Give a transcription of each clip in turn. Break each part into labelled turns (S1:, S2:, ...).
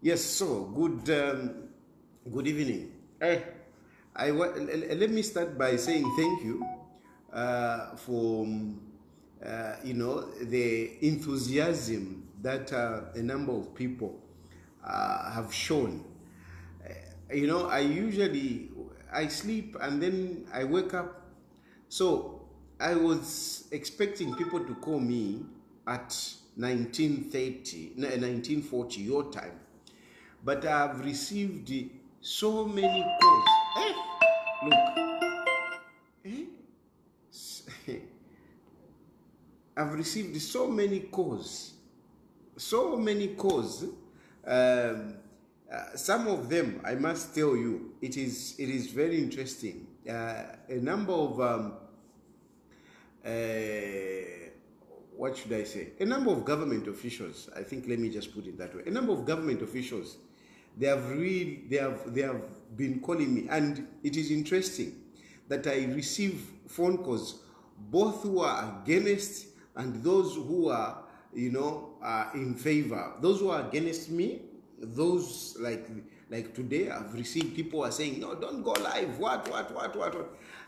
S1: Yes, so good evening. Let me start by saying thank you for the enthusiasm that a number of people have shown. I sleep and then I wake up. So I was expecting people to call me at 1940 your time. But I've received so many calls. Look. I've received so many calls. Some of them, I must tell you, it is very interesting. A number of what should I say? A number of government officials. I think let me just put it that way. A number of government officials. They have been calling me, and it is interesting that I receive phone calls, both who are against and those who are, in favor. Those who are against me, those like today, I've received people are saying, no, don't go live. What?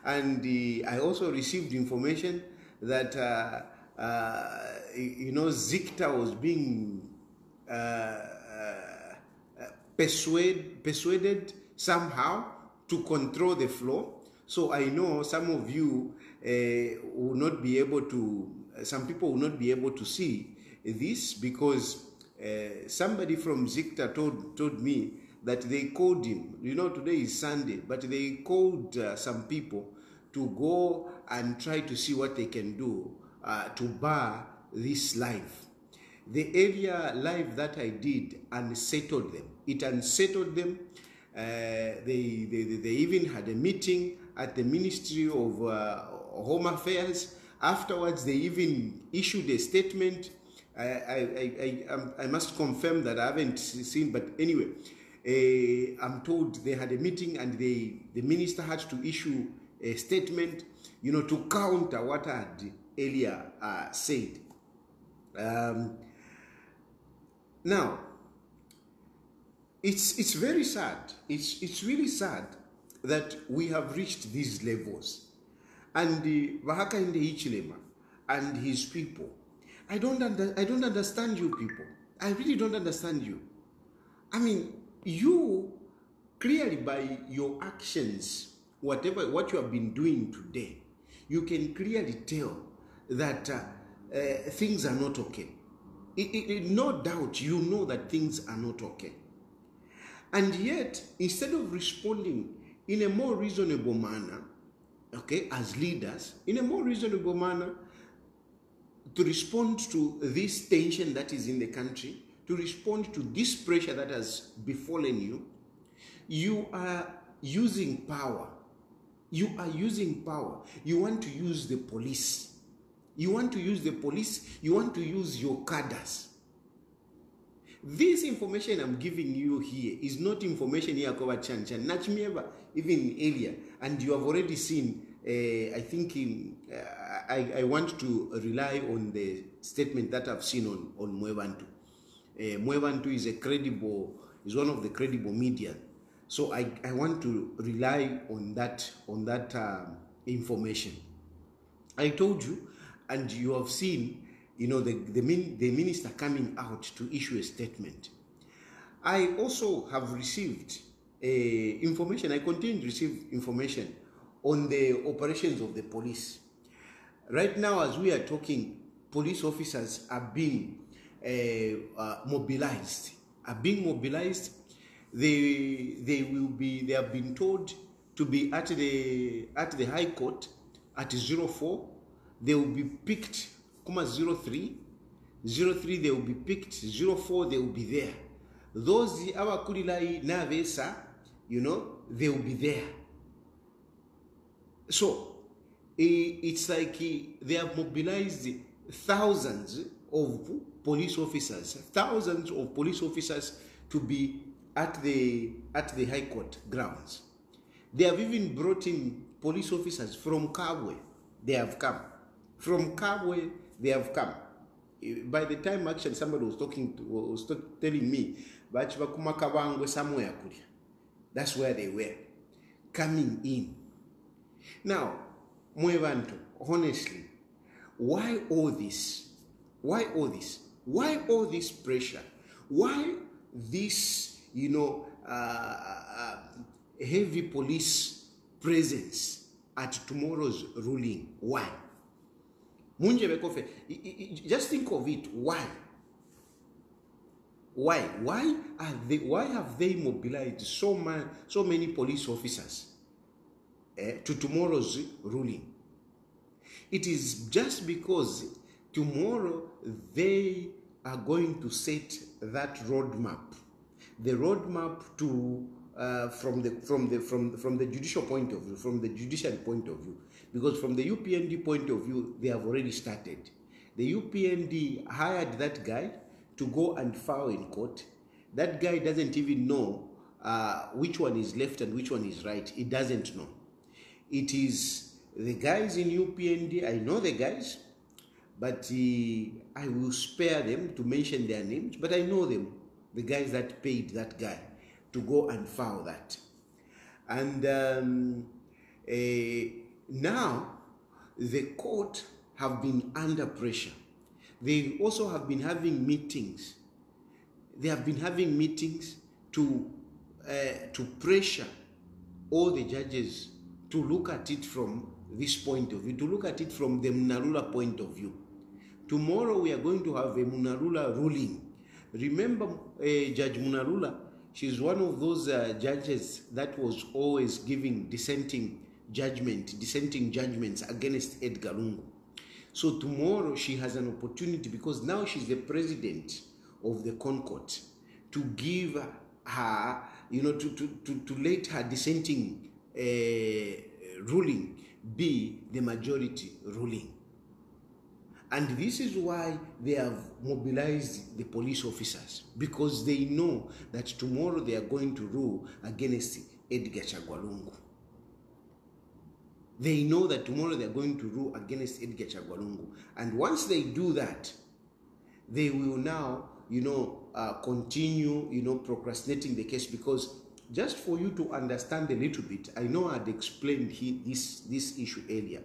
S1: And I also received information that Zikta was being persuaded somehow to control the flow. So I know some of you will not be able to, some people will not be able to see this because somebody from Zikta told me that they called him. Today is Sunday, but they called some people to go and try to see what they can do to bar this live. The area live that I did unsettled them. It unsettled them. They even had a meeting at the Ministry of Home Affairs. Afterwards, they even issued a statement. I must confirm that I haven't seen, but anyway, I'm told they had a meeting and the minister had to issue a statement, to counter what I had earlier said. Now, it's very sad. It's really sad that we have reached these levels. And Hakainde Hichilema and his people, I don't understand you people. I really don't understand you. I mean, you clearly by your actions, what you have been doing today, you can clearly tell that things are not okay. No doubt you know that things are not okay. And yet, instead of responding in a more reasonable manner, okay, as leaders, in a more reasonable manner, to respond to this tension that is in the country, to respond to this pressure that has befallen you, you are using power. You are using power. You want to use the police. You want to use the police. You want to use your cadres. This information I'm giving you here is not information here about Chan Chan. Nachmieva, even earlier, and you have already seen. I think I want to rely on the statement that I've seen on Mwebantu. Mwebantu is one of the credible media. So I want to rely on that information. I told you, and you have seen, the minister coming out to issue a statement. I also have received information. I continue to receive information on the operations of the police. Right now, as we are talking, police officers are being mobilized. They have been told to be at the High Court at 04. They will be picked, 03. 03 they will be picked, 04 they will be there. Those abakulilai navesa, they will be there. So it's like they have mobilized thousands of police officers to be at the High Court grounds. They have even brought in police officers from Chagwa. They have come. From Chagwa, they have come. By the time actually somebody was telling me, somewhere, that's where they were coming in. Now, Mwebantu, honestly, why all this? Why all this? Why all this pressure? Why this, heavy police presence at tomorrow's ruling? Why? Just think of it. Why? Why have they mobilized so many police officers to tomorrow's ruling? It is just because tomorrow they are going to set that roadmap, the roadmap to from the judicial point of view, from the judicial point of view, because from the UPND point of view, they have already started. The UPND hired that guy to go and file in court. That guy doesn't even know which one is left and which one is right. He doesn't know. It is the guys in UPND. I know the guys, but I will spare them to mention their names, but I know them, the guys that paid that guy to go and file that. And now the court have been under pressure. They also have been having meetings. They have been having meetings to pressure all the judges to look at it from this point of view, to look at it from the Munarula point of view. Tomorrow we are going to have a Munarula ruling. Remember Judge Munarula, she's one of those judges that was always giving dissenting judgments against Edgar Lungu. So tomorrow she has an opportunity, because now she's the president of the Concord, to give her, to let her dissenting ruling be the majority ruling. And this is why they have mobilized the police officers, because they know that tomorrow they are going to rule against Edgar Chagwa. They know that tomorrow they are going to rule against Edgar Chagwa. And once they do that, they will now, continue, procrastinating the case. Because just for you to understand a little bit, I know I'd explained this issue earlier.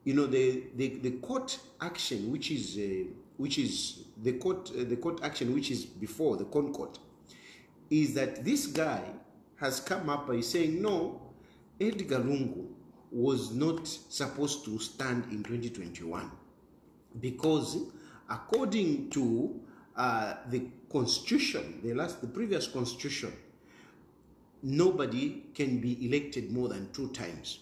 S1: The court action, which is the court action which is before the Concord, is that this guy has come up by saying, no, Edgar Lungu was not supposed to stand in 2021 because according to the constitution, the previous constitution, nobody can be elected more than 2 times.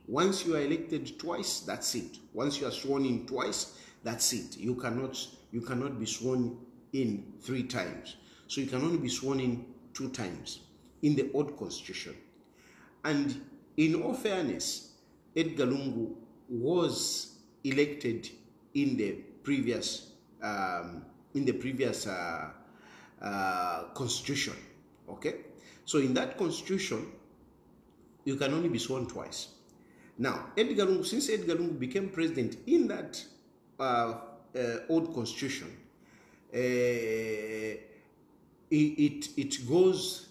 S1: Once you are elected twice, that's it. Once you are sworn in twice, that's it. You cannot be sworn in 3 times. So you can only be sworn in 2 times in the old constitution. And in all fairness, Edgar Lungu was elected in the previous constitution. Okay, so in that constitution, you can only be sworn twice. Now, since Edgar Lungu became president in that old constitution, it goes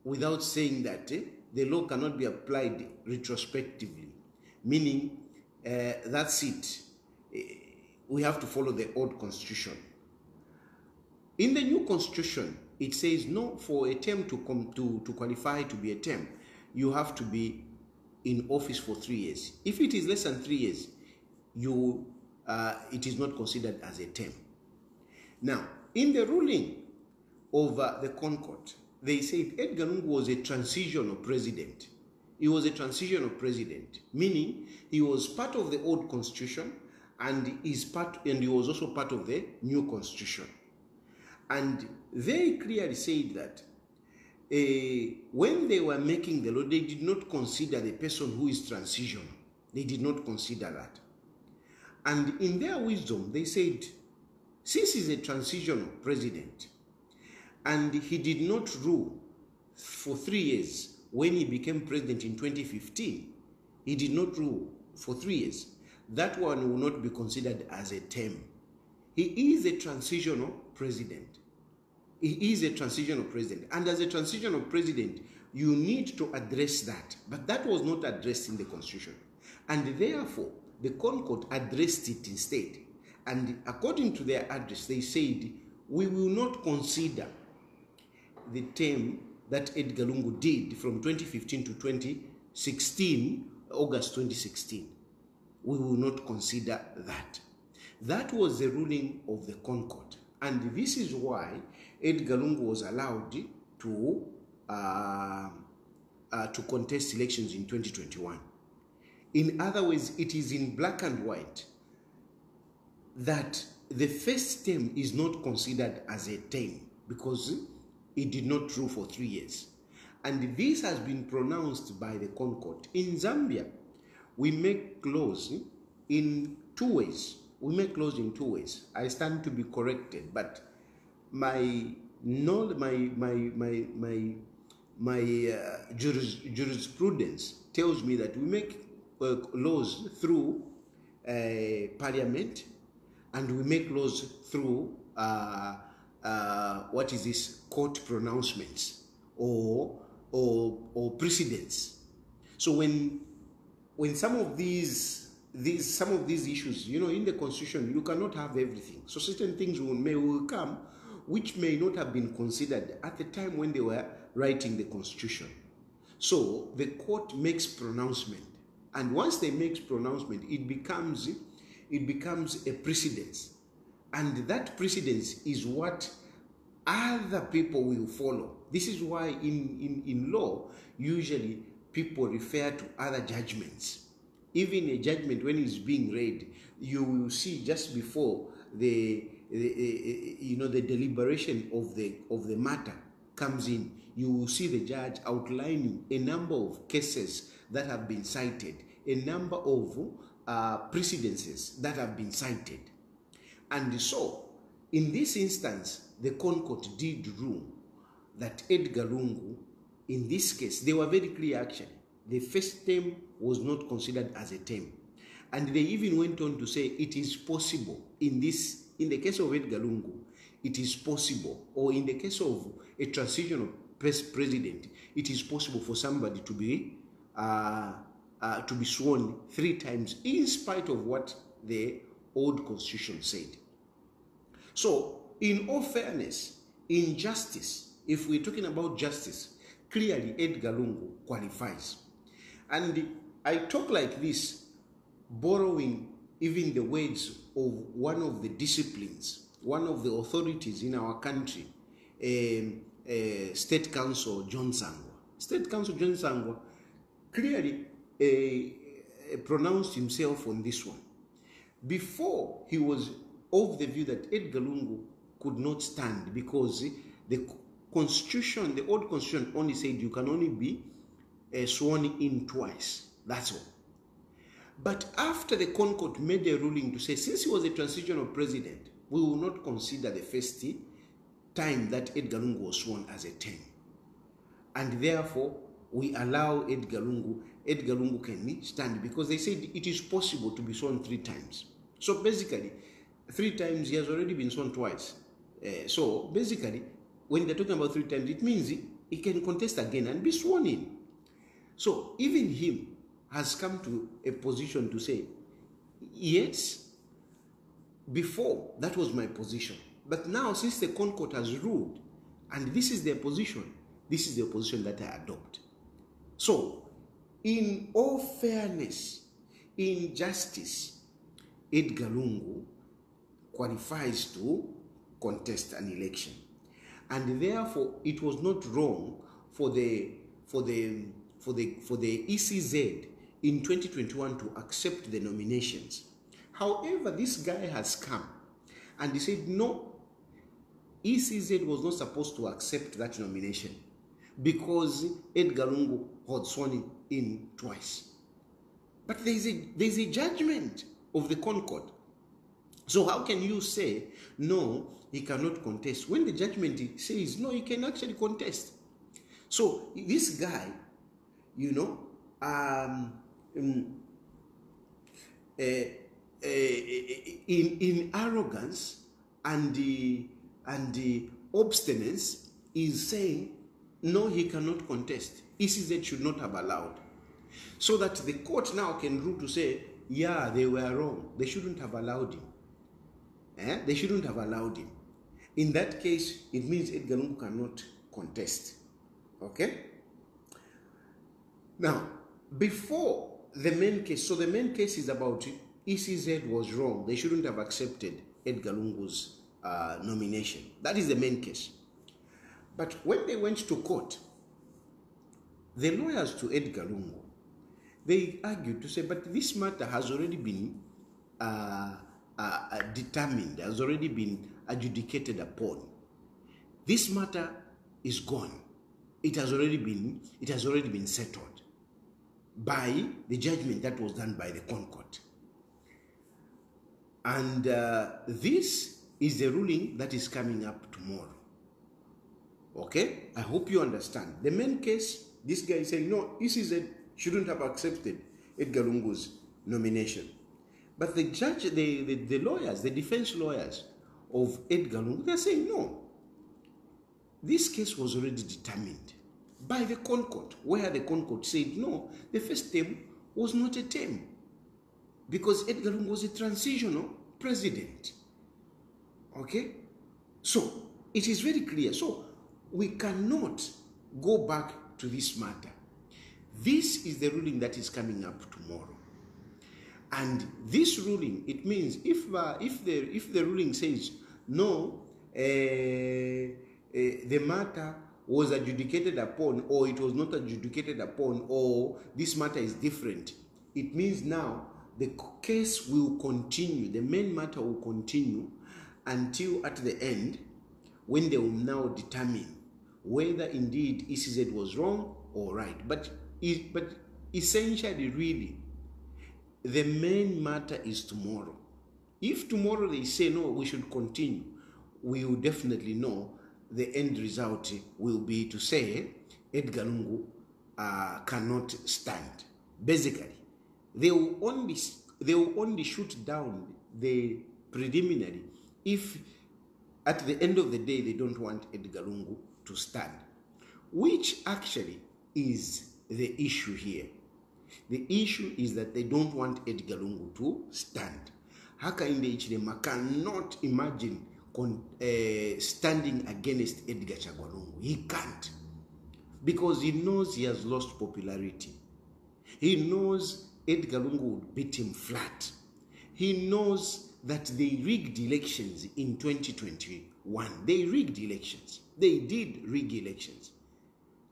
S1: without saying that the law cannot be applied retrospectively, meaning that's it. We have to follow the old constitution. In the new constitution, it says no, for a term to qualify to be a term, you have to be in office for 3 years. If it is less than 3 years, it is not considered as a term. Now, in the ruling of the Concord, they said Edgar Lungu was a transitional president. He was a transitional president, meaning he was part of the old constitution and he was also part of the new constitution. And they clearly said that when they were making the law, they did not consider the person who is transitional. They did not consider that. And in their wisdom, they said, since he's a transitional president, and he did not rule for 3 years when he became president in 2015, he did not rule for 3 years, that one will not be considered as a term. He is a transitional president. He is a transitional president. And as a transitional president, you need to address that. But that was not addressed in the Constitution. And therefore, the Concord addressed it instead. And according to their address, they said, we will not consider the term that Edgar Lungu did from 2015 to 2016, August 2016. We will not consider that. That was the ruling of the Concord. And this is why Edgar Lungu was allowed to contest elections in 2021. In other words, it is in black and white that the first term is not considered as a term because it did not rule for 3 years. And this has been pronounced by the Concord. In Zambia, we make laws in 2 ways. We make laws in 2 ways. I stand to be corrected, but my jurisprudence tells me that we make laws through parliament, and we make laws through court pronouncements or precedents. So when some of these issues, in the Constitution, you cannot have everything. So certain things will come which may not have been considered at the time when they were writing the Constitution. So the court makes pronouncement, and once they make pronouncement, it becomes a precedence, and that precedence is what other people will follow. This is why in law, usually people refer to other judgments. Even a judgment, when it's being read, you will see just before the deliberation of the matter comes in, you will see the judge outlining a number of cases that have been cited, a number of precedences that have been cited. And so, in this instance, the Concord did rule that Edgar Lungu, in this case, they were very clear actually. The first term was not considered as a term. And they even went on to say it is possible in the case of Edgar Lungu, it is possible, or in the case of a transitional president, it is possible for somebody to be sworn 3 times in spite of what the old constitution said. So, in all fairness, in justice, if we're talking about justice, clearly Edgar Lungu qualifies. And I talk like this, borrowing even the words of one of the disciplines, one of the authorities in our country, State Counsel John Sangwa. State Counsel John Sangwa clearly pronounced himself on this one. Before, he was of the view that Edgar Lungu could not stand because the constitution, the old constitution only said you can only be sworn in twice. That's all. But after the Concord made a ruling to say, since he was a transitional president, we will not consider the first time that Edgar Lungu was sworn as a term. And therefore, we allow Edgar Lungu can stand, because they said it is possible to be sworn 3 times. So basically, 3 times, he has already been sworn twice. So basically, when they're talking about 3 times, it means he can contest again and be sworn in. So even him has come to a position to say, yes, before that was my position. But now, since the Concord has ruled, and this is their position, this is the position that I adopt. So, in all fairness, in justice, Edgar Lungu qualifies to contest an election. And therefore, it was not wrong for the ECZ in 2021 to accept the nominations. However, this guy has come and he said, no, ECZ was not supposed to accept that nomination because Edgar Lungu had sworn in twice. But there's a judgment of the Concord. So how can you say, no, he cannot contest, when the judgment says, no, he can actually contest? So this guy, you know, in arrogance and the obstinance, is saying, no, he cannot contest. ECZ should not have allowed. So that the court now can rule to say, yeah, they were wrong. They shouldn't have allowed him. They shouldn't have allowed him. In that case, it means Edgar Lungu cannot contest. Okay? Now, before the main case, so the main case is about ECZ was wrong. They shouldn't have accepted Edgar Lungu's nomination. That is the main case. But when they went to court, the lawyers to Edgar Lungu, they argued to say, but this matter has already been determined, has already been adjudicated upon. This matter is gone. It has already been settled by the judgment that was done by the Concord. And this is the ruling that is coming up tomorrow. Okay? I hope you understand. The main case, this guy is saying, no, ECZ shouldn't have accepted Edgar Lungu's nomination. But the judge, the lawyers, the defense lawyers of Edgar Lungu, they're saying, no. This case was already determined by the Concord, where the Concord said, no, the first term was not a term, because Edgar Lungu was a transitional president. Okay? So, it is very clear. So, we cannot go back to this matter. This is the ruling that is coming up tomorrow. And this ruling, it means if the ruling says, no, the matter was adjudicated upon, or it was not adjudicated upon, or this matter is different, it means now the case will continue, the main matter will continue until at the end, when they will now determine whether indeed ECZ was wrong or right. But essentially, really, the main matter is tomorrow. If tomorrow they say, no, we should continue, we will definitely know the end result will be to say Edgar Lungu cannot stand. Basically, they will only shoot down the preliminary if at the end of the day they don't want Edgar Lungu to stand, which actually is the issue here. The issue is that they don't want Edgar Lungu to stand. Hakainde Hichilema cannot imagine standing against Edgar Chagwa Lungu. He can't. Because he knows he has lost popularity. He knows Edgar Lungu would beat him flat. He knows that they rigged elections in 2021. They rigged elections. They did rig elections.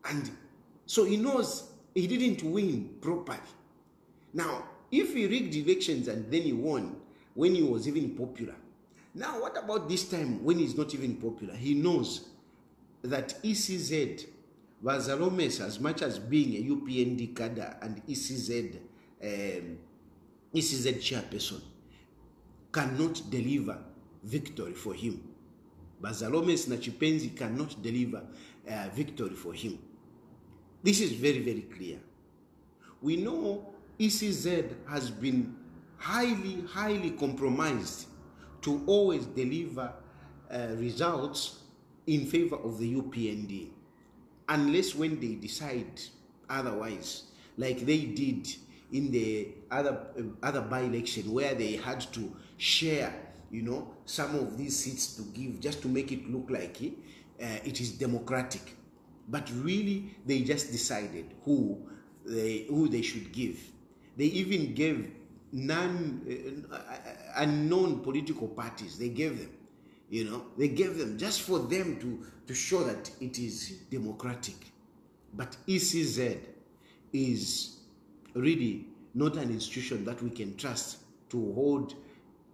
S1: And so he knows he didn't win properly. Now, if he rigged elections and then he won when he was even popular, now what about this time when he's not even popular? He knows that ECZ, Vazalomes, as much as being a UPND cadre and ECZ chairperson, cannot deliver victory for him. Bazalomes na Chipenzi cannot deliver victory for him. This is very, very clear. We know ECZ has been highly, highly compromised to always deliver results in favor of the UPND, unless when they decide otherwise, like they did in the other by-election where they had to share, you know, some of these seats to give just to make it look like it is democratic. But really, they just decided who they should give. They even gave unknown political parties. They gave them, you know, they gave them just for them to show that it is democratic. But ECZ is really not an institution that we can trust to hold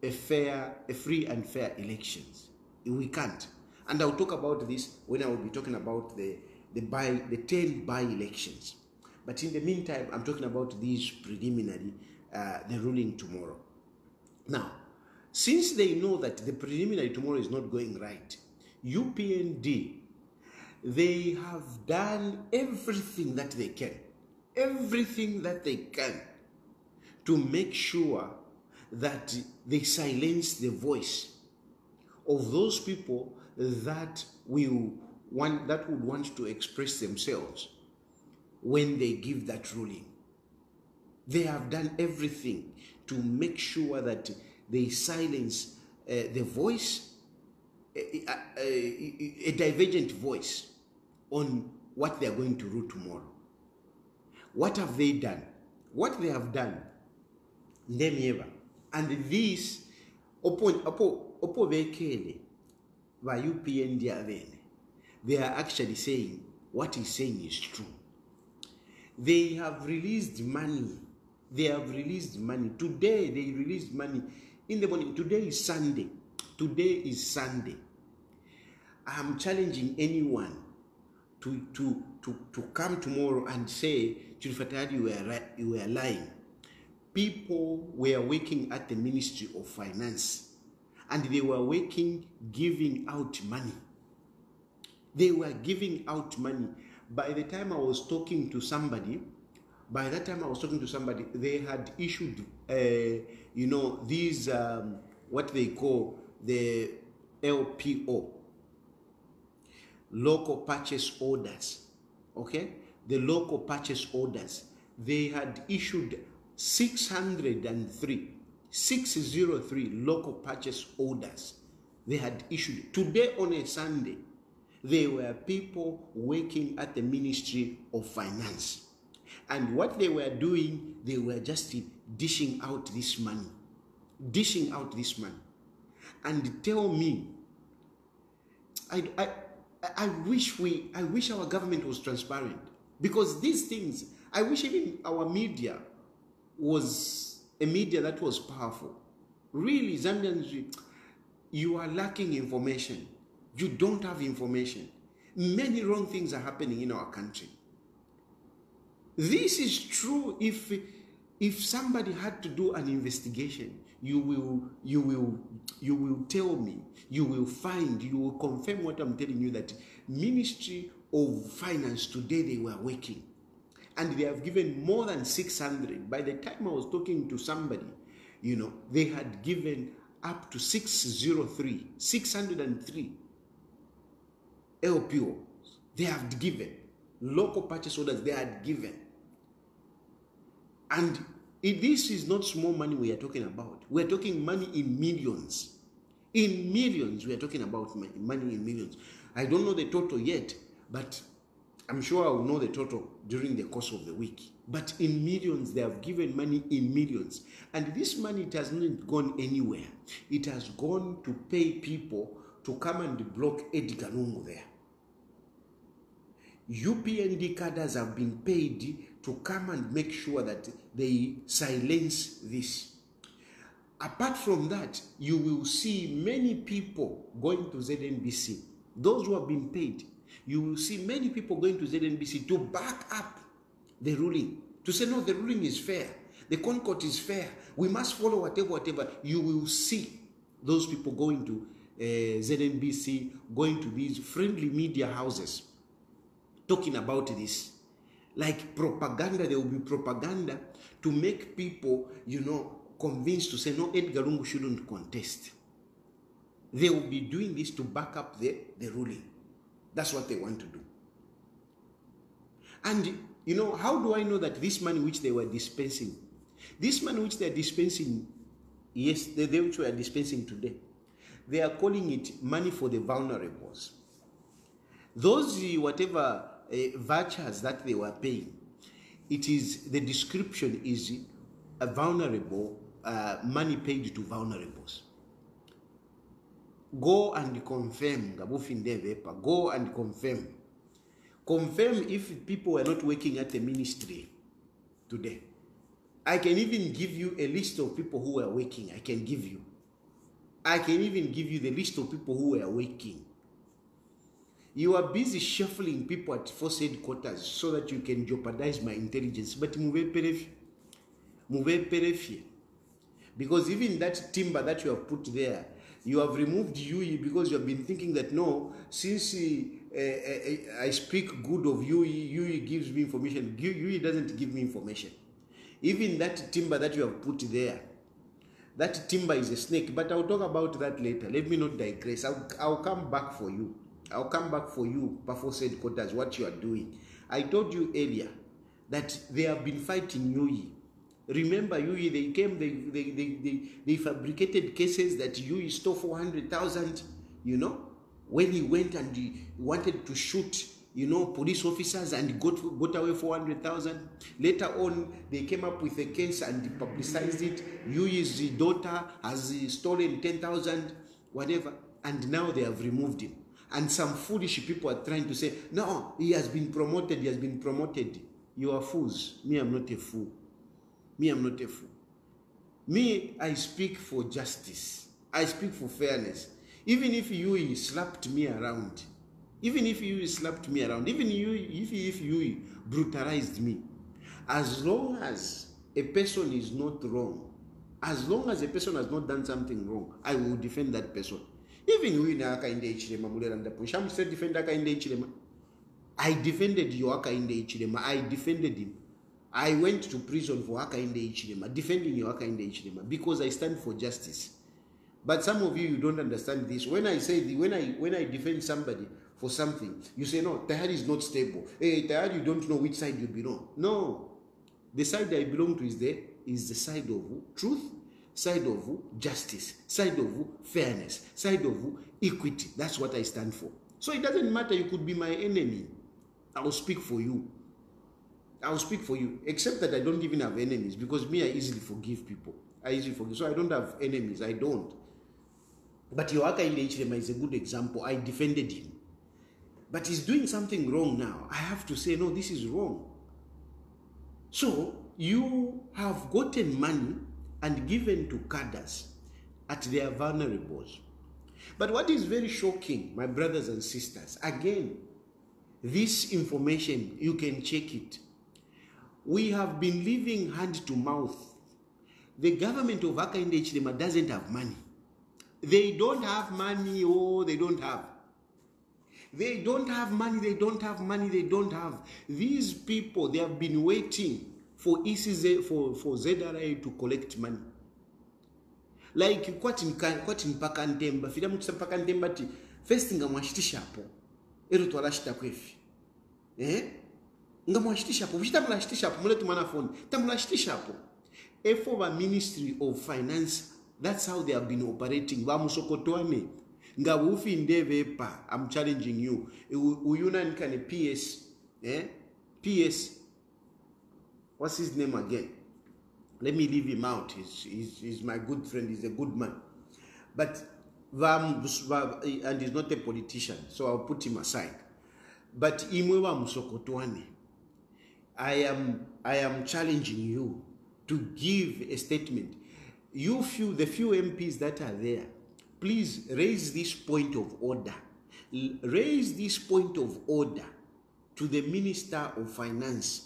S1: a free and fair elections. We can't. And I'll talk about this when I will be talking about the 10 by-elections. But in the meantime, I'm talking about these preliminary, the ruling tomorrow. Now, since they know that the preliminary tomorrow is not going right, UPND, they have done everything that they can to make sure that they silence the voice of those people that would want to express themselves when they give that ruling. They have done everything to make sure that they silence the voice, a divergent voice on what they are going to rule tomorrow. What have they done? What they have done, and this opo vekele by UPND, they are actually saying what he's saying is true. They have released money. Today they released money in the morning. Today is Sunday. I'm challenging anyone to come tomorrow and say, Chirifatadi, you were lying. People were working at the Ministry of Finance and they were working, giving out money. They were giving out money. By the time I was talking to somebody, they had issued, you know, these, what they call the LPO, local purchase orders, okay? The local purchase orders. They had issued 603 local purchase orders. They had issued. Today on a Sunday, there were people working at the Ministry of Finance. And what they were doing, they were just dishing out this money. And tell me, I wish our government was transparent, because these things, I wish even our media was a media that was powerful. Really, Zambians, you are lacking information. You don't have information. Many wrong things are happening in our country. This is true. If somebody had to do an investigation, you will tell me, you will confirm what I'm telling you, that Ministry of Finance today, they were working and they have given more than 600. By the time I was talking to somebody, you know, they had given up to 603 LPOs. They have given local purchase orders. They had given. And this is not small money we are talking about. We are talking money in millions. In millions, we are talking about money in millions. I don't know the total yet, but I'm sure I will know the total during the course of the week. But in millions, they have given money in millions. And this money, it has not gone anywhere. It has gone to pay people to come and block Edgar Lungu there. UPND cadres have been paid to come and make sure that they silence this. Apart from that, you will see many people going to ZNBC. Those who have been paid, you will see many people going to ZNBC to back up the ruling. To say, no, the ruling is fair. The concord is fair. We must follow whatever. You will see those people going to ZNBC, going to these friendly media houses, talking about this. Like propaganda, there will be propaganda to make people, convinced to say, no, Edgar Lungu shouldn't contest. They will be doing this to back up the ruling. That's what they want to do. And, how do I know that this money which they were dispensing, this money which they are dispensing, yes, they which we are dispensing today, they are calling it money for the vulnerables. Those, whatever vouchers that they were paying, it is, the description is a vulnerable, money paid to vulnerables. Go and confirm, go and confirm. Confirm if people were not working at the ministry today. I can even give you a list of people who were working. I can even give you the list of people who were working. You are busy shuffling people at force headquarters so that you can jeopardize my intelligence. But move periphery. Because even that timber that you have put there, you have removed Yui because you have been thinking that, no, since I speak good of Yui, Yui gives me information. Yui doesn't give me information. Even that timber that you have put there, that timber is a snake. But I'll talk about that later. Let me not digress. I'll come back for you. I'll come back for you, Force Headquarters, what you are doing. I told you earlier that they have been fighting Yui. Remember Yui, they came, they fabricated cases that Yui stole 400,000, when he went and he wanted to shoot, police officers and got away 400,000. Later on, they came up with a case and publicized it. Yui's daughter has stolen 10,000, whatever, and now they have removed him. And some foolish people are trying to say, no, he has been promoted, You are fools. Me, I'm not a fool. Me, I speak for justice. I speak for fairness. Even if you slapped me around, even if you brutalized me, as long as a person is not wrong, as long as a person has not done something wrong, I will defend that person. Even you in Hakainde Hichilema, Sham said defend Hakainde Hichilema. I defended your Hakainde Hichilema. I defended him. I went to prison for Hakainde Hichilema, defending your Hakainde Hichilema, because I stand for justice. But some of you don't understand this. When I say when I defend somebody for something, you say, no, Tahari is not stable. Hey, Tahari, you don't know which side you belong. No. The side I belong to is the side of truth, side of justice, side of fairness, side of equity. That's what I stand for. So it doesn't matter, you could be my enemy. I will speak for you. Except that I don't even have enemies, because me, I easily forgive people. So I don't have enemies. I don't. But your Hakainde Hichilema is a good example. I defended him. But he's doing something wrong now. I have to say, no, this is wrong. So you have gotten money and given to cadres at their vulnerables. But what is very shocking, my brothers and sisters, again, this information, you can check it. We have been living hand to mouth. The government of Hakainde Hichilema doesn't have money. They don't have money. Oh, they don't have. They don't have money. These people, they have been waiting for ECZ, for ZRA to collect money. Like, what in Pakantemba, Fidamu Pakantemba, first thing I'm hapo, ero twalashita kwefi. Ngamwashitisha hapo, vitamlashitisha hapo, mule tumana phone, tamlashitisha hapo. For the Ministry of Finance That's how they have been operating. Vamusokotwane. Nga wufi ndevepa. I'm challenging you. Uyuna nkane PS. PS. What's his name again? Let me leave him out. He's my good friend. He's a good man. But and he's not a politician, so I'll put him aside. But imwe vamusokotwane. I am challenging you to give a statement. The few MPs that are there, please raise this point of order. Raise this point of order to the Minister of Finance.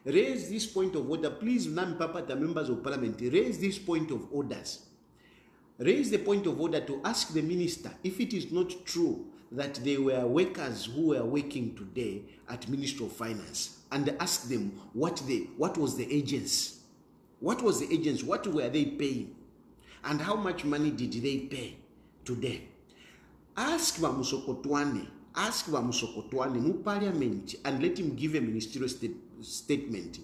S1: Raise this point of order. Please, the members of parliament, raise this point of orders. Raise the point of order to ask the minister if it is not true that there were workers who were working today at Ministry of Finance, and ask them what was the agents? What was the agents? What were they paying? And how much money did they pay today? Ask Vamusokotwane mu parliament, and let him give a ministerial statement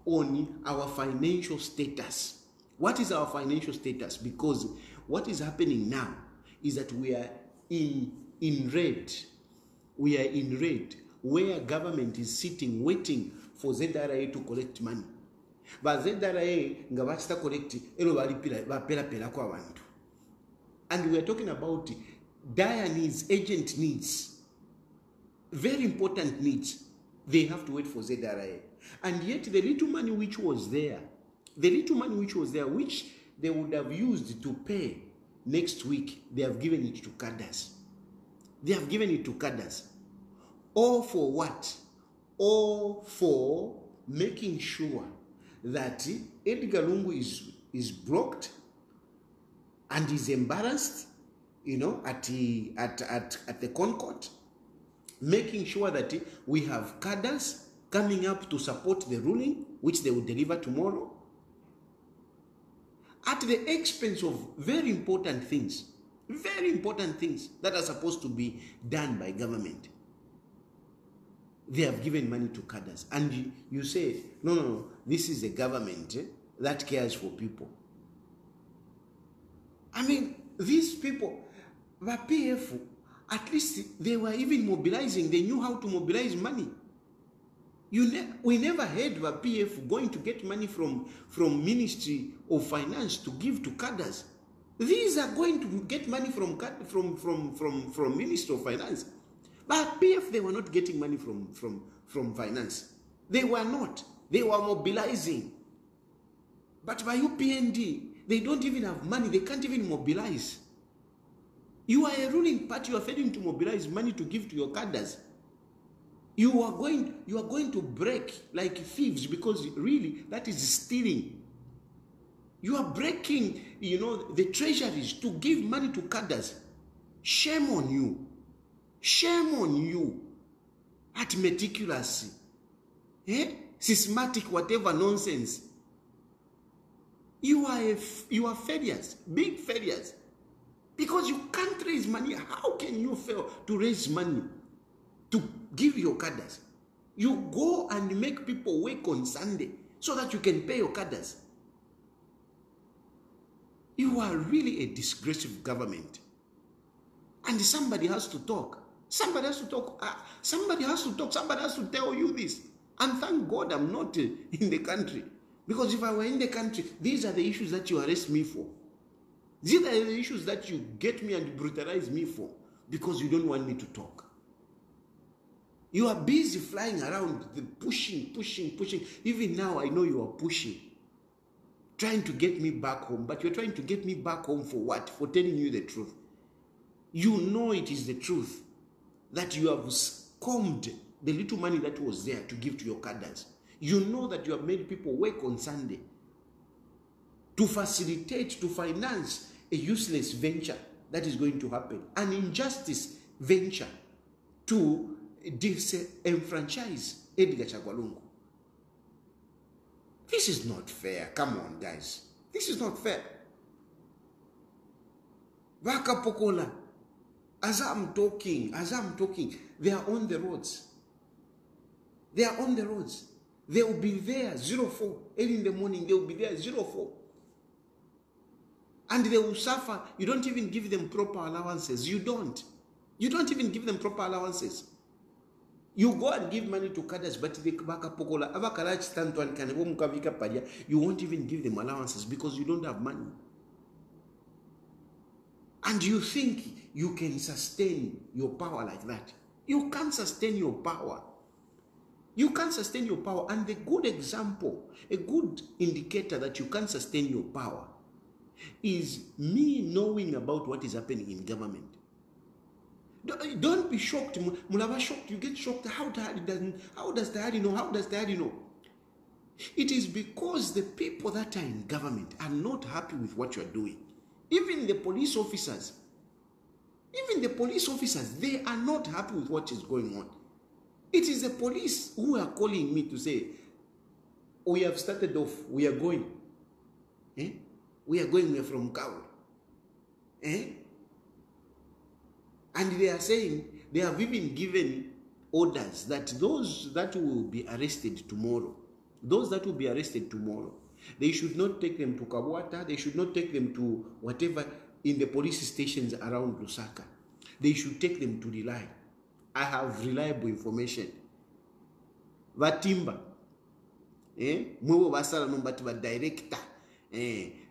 S1: on our financial status. What is our financial status? Because what is happening now is that we are in red. We are in red, where government is sitting waiting for ZRA to collect money. But ZRA nga bachita collect elo bapela kwa bantu. And we are talking about dire needs, agent needs, very important needs. They have to wait for ZRA. And yet the little money which was there, which they would have used to pay next week, they have given it to cadres. They have given it to cadres. All for what? All for making sure that Edgar Lungu is blocked and is embarrassed, at the Concord, making sure that we have cadres coming up to support the ruling, which they will deliver tomorrow, at the expense of very important things that are supposed to be done by government. They have given money to cadres. And you say, no, this is a government that cares for people. I mean, these people, the PF, at least they were even mobilizing. They knew how to mobilize money. We never heard the PF going to get money from Ministry of Finance to give to cadres. These are going to get money from Ministry of Finance. But PF, they were not getting money from finance. They were not. They were mobilizing. But by UPND, they don't even have money. They can't even mobilize. You are a ruling party. You are failing to mobilize money to give to your cadres. You are going to break like thieves, because really that is stealing. You are breaking, the treasuries to give money to cadres. Shame on you. Shame on you. At meticulous, systematic, whatever nonsense. You are failures, big failures, because you can't raise money. How can you fail to raise money to give your cadres? You go and make people work on Sunday so that you can pay your cadres. You are really a disgraceful government. And somebody has to talk. Somebody has to talk. Somebody has to talk. Somebody has to tell you this. And thank God I'm not in the country. Because if I were in the country, these are the issues that you arrest me for. These are the issues that you get me and brutalize me for. Because you don't want me to talk. You are busy flying around, pushing. Even now, I know you are pushing. Trying to get me back home. But you're trying to get me back home for what? For telling you the truth. You know it is the truth. That you have combed the little money that was there to give to your cadres. You know that you have made people work on Sunday to facilitate, to finance a useless venture that is going to happen. An injustice venture to disenfranchise Edgar Chagwa. This is not fair. Come on, guys. This is not fair. Vaka Pokola. As I'm talking, they are on the roads. They are on the roads. They will be there 04, early in the morning. They will be there 04. And they will suffer. You don't even give them proper allowances. You don't. You don't even give them proper allowances. You go and give money to cadres, but you won't even give them allowances because you don't have money. And you think you can sustain your power like that. You can't sustain your power. You can't sustain your power. And the good example, a good indicator that you can't sustain your power is me knowing about what is happening in government. Don't be shocked. Mulava shocked. You get shocked. How does Daddy know? How does Daddy know? It is because the people that are in government are not happy with what you are doing. Even the police officers, they are not happy with what is going on. It is the police who are calling me to say, we have started off, we are going. We are going, we are from Kaul. And they are saying, they have even given orders that those that will be arrested tomorrow, they should not take them to Kabwata, they should not take them to whatever in the police stations around Lusaka. They should take them to the line. I have reliable information. Vatimba. Mwewe basala nombatiba director.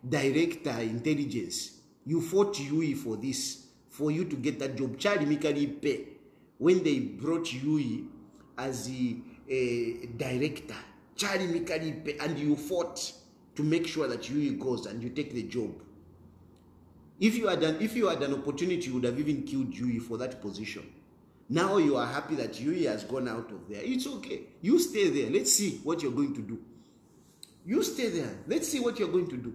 S1: Director intelligence. You fought Yui for this. For you to get that job. Charlie Mikali pay. When they brought Yui as the director. Charlie Mikali pay. And you fought to make sure that Yui goes and you take the job. If you had an opportunity, you would have even killed Yui for that position. Now you are happy that Yui has gone out of there. It's okay. You stay there. Let's see what you're going to do. You stay there. Let's see what you're going to do.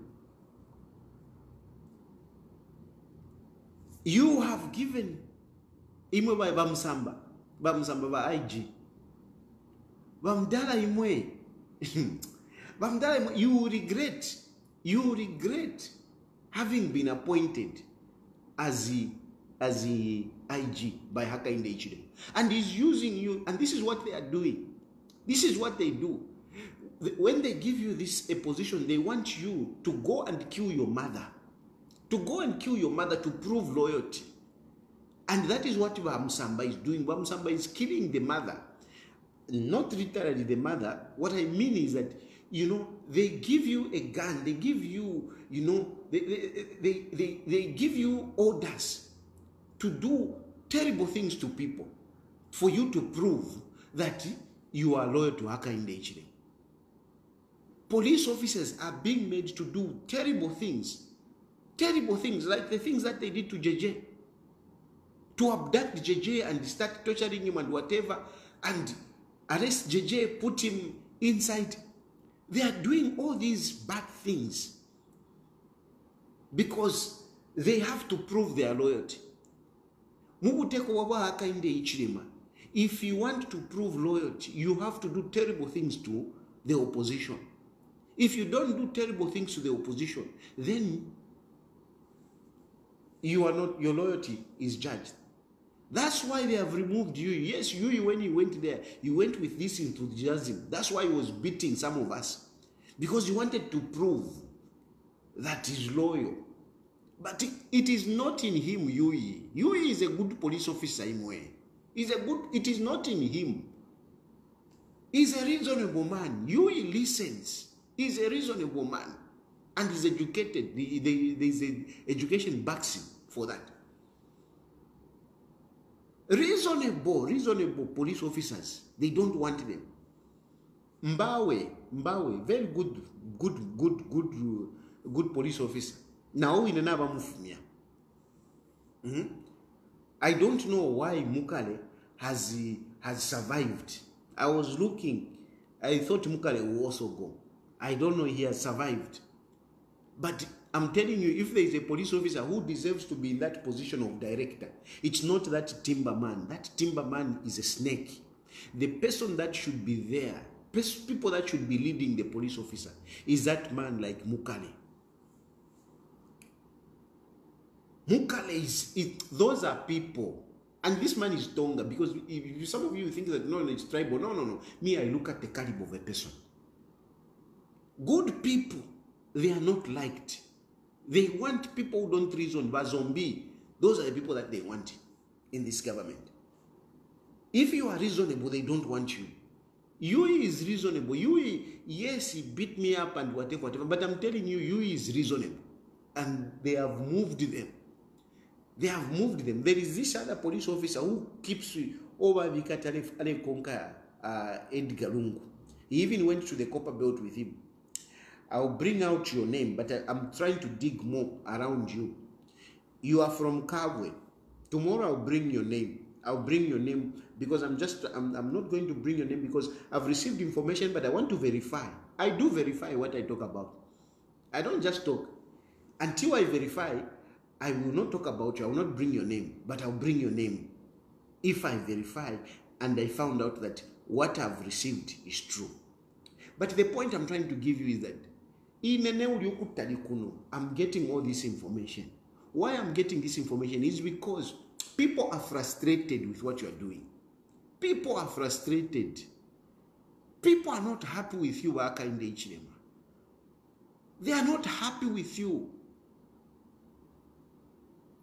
S1: You have given imwe by Bamsamba ba IG. Bamdala imwe. Bamdala imwe. You regret having been appointed as the IG by Hakainde Hichilema. And he's using you, and this is what they are doing. This is what they do. When they give you this a position, they want you to go and kill your mother. To go and kill your mother to prove loyalty. And that is what Bamsamba is doing. Bamsamba is killing the mother. Not literally the mother. What I mean is that, you know, they give you a gun. They give you, you know, they give you orders to do terrible things to people for you to prove that you are loyal to Hakainde Hichilema. Police officers are being made to do terrible things like the things that they did to JJ, to abduct JJ and start torturing him and whatever, and arrest JJ, put him inside. They are doing all these bad things because they have to prove their loyalty. If you want to prove loyalty, you have to do terrible things to the opposition. If you don't do terrible things to the opposition, then you are not, your loyalty is judged. That's why they have removed you. Yes, you, when you went there, you went with this enthusiasm. That's why he was beating some of us. Because you wanted to prove that he's loyal. But it is not in him, Yui. Yui is a good police officer in a way. It is not in him. He's a reasonable man. Yui listens. He's a reasonable man. And he's educated. There's an education backs him for that. Reasonable police officers, they don't want them. Mbawe, very good police officer. Now in another mufumia. I don't know why Mukale has survived. I was looking. I thought Mukale will also go. I don't know, he has survived. But I'm telling you, if there is a police officer who deserves to be in that position of director, it's not that timberman. That timberman is a snake. The person that should be there, people that should be leading the police officer, is that man like Mukale. Mukale those are people. And this man is Tonga, because if some of you think that no, it's tribal. No. Me, I look at the caliber of a person. Good people, they are not liked. They want people who don't reason, but zombie. Those are the people that they want in this government. If you are reasonable, they don't want you. You is reasonable. You, yes, he beat me up and whatever, but I'm telling you, you is reasonable. And they have moved them. They have moved them. There is this other police officer who keeps over the Edgar Lungu. He even went to the copper belt with him. I'll bring out your name, but I'm trying to dig more around you. You are from Chagwa. Tomorrow I'll bring your name. I'll bring your name because I'm not going to bring your name because I've received information, but I want to verify. I do verify what I talk about. I don't just talk. Until I verify, I will not talk about you. I will not bring your name, but I'll bring your name if I verify and I found out that what I've received is true. But the point I'm trying to give you is that I'm getting all this information. Why I'm getting this information is because people are frustrated with what you are doing. People are frustrated. People are not happy with you, Hakainde Hichilema. They are not happy with you.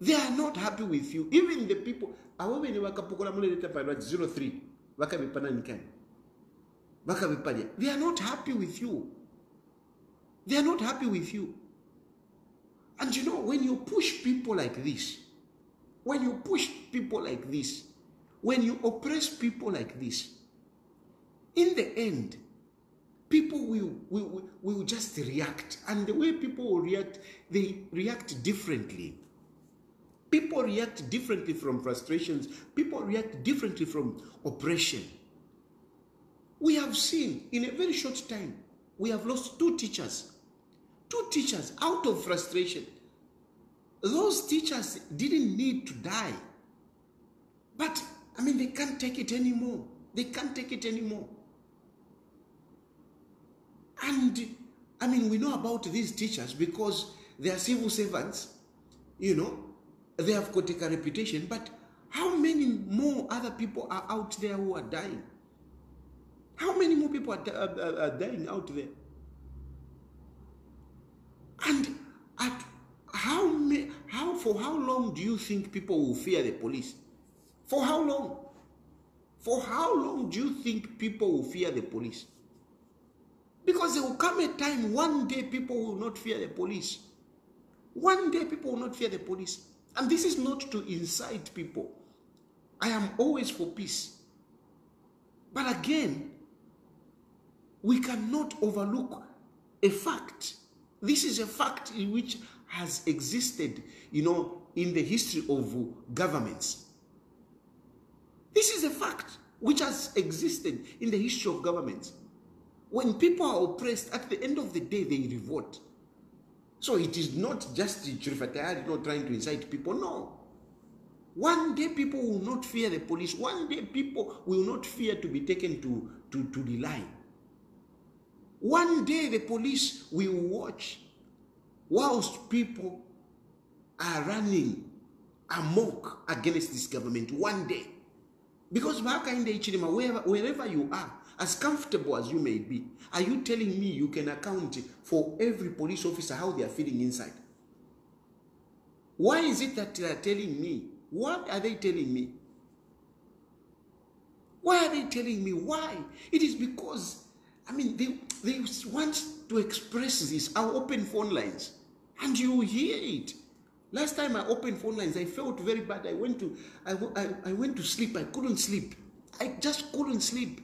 S1: They are not happy with you. Even the people, 03, they are not happy with you. They are not happy with you. And you know, when you push people like this, when you push people like this, when you oppress people like this, in the end, people will just react. And the way people will react, they react differently. People react differently from frustrations. People react differently from oppression. We have seen, in a very short time, we have lost 2 teachers. 2 teachers out of frustration. Those teachers didn't need to die. But, I mean, they can't take it anymore. They can't take it anymore. And, I mean, we know about these teachers because they are civil servants. You know, they have got a reputation. But how many more other people are out there who are dying? How many more people are dying out there? And for how long do you think people will fear the police? For how long? For how long do you think people will fear the police? Because there will come a time, one day people will not fear the police. One day people will not fear the police. And this is not to incite people. I am always for peace. But again, we cannot overlook a fact. This is a fact which has existed, you know, in the history of governments. This is a fact which has existed in the history of governments. When people are oppressed, at the end of the day, they revolt. So it is not just Chirifatayari not trying to incite people, no. One day people will not fear the police. One day people will not fear to be taken to the line. One day the police will watch whilst people are running amok against this government. One day. Because Hakainde Hichilema, wherever you are, as comfortable as you may be, are you telling me you can account for every police officer how they are feeling inside? Why is it that they are telling me? What are they telling me? Why are they telling me? Why? It is because, I mean, they want to express this. I'll open phone lines and you hear it. Last time I opened phone lines, I felt very bad. I went to sleep. I couldn't sleep. I just couldn't sleep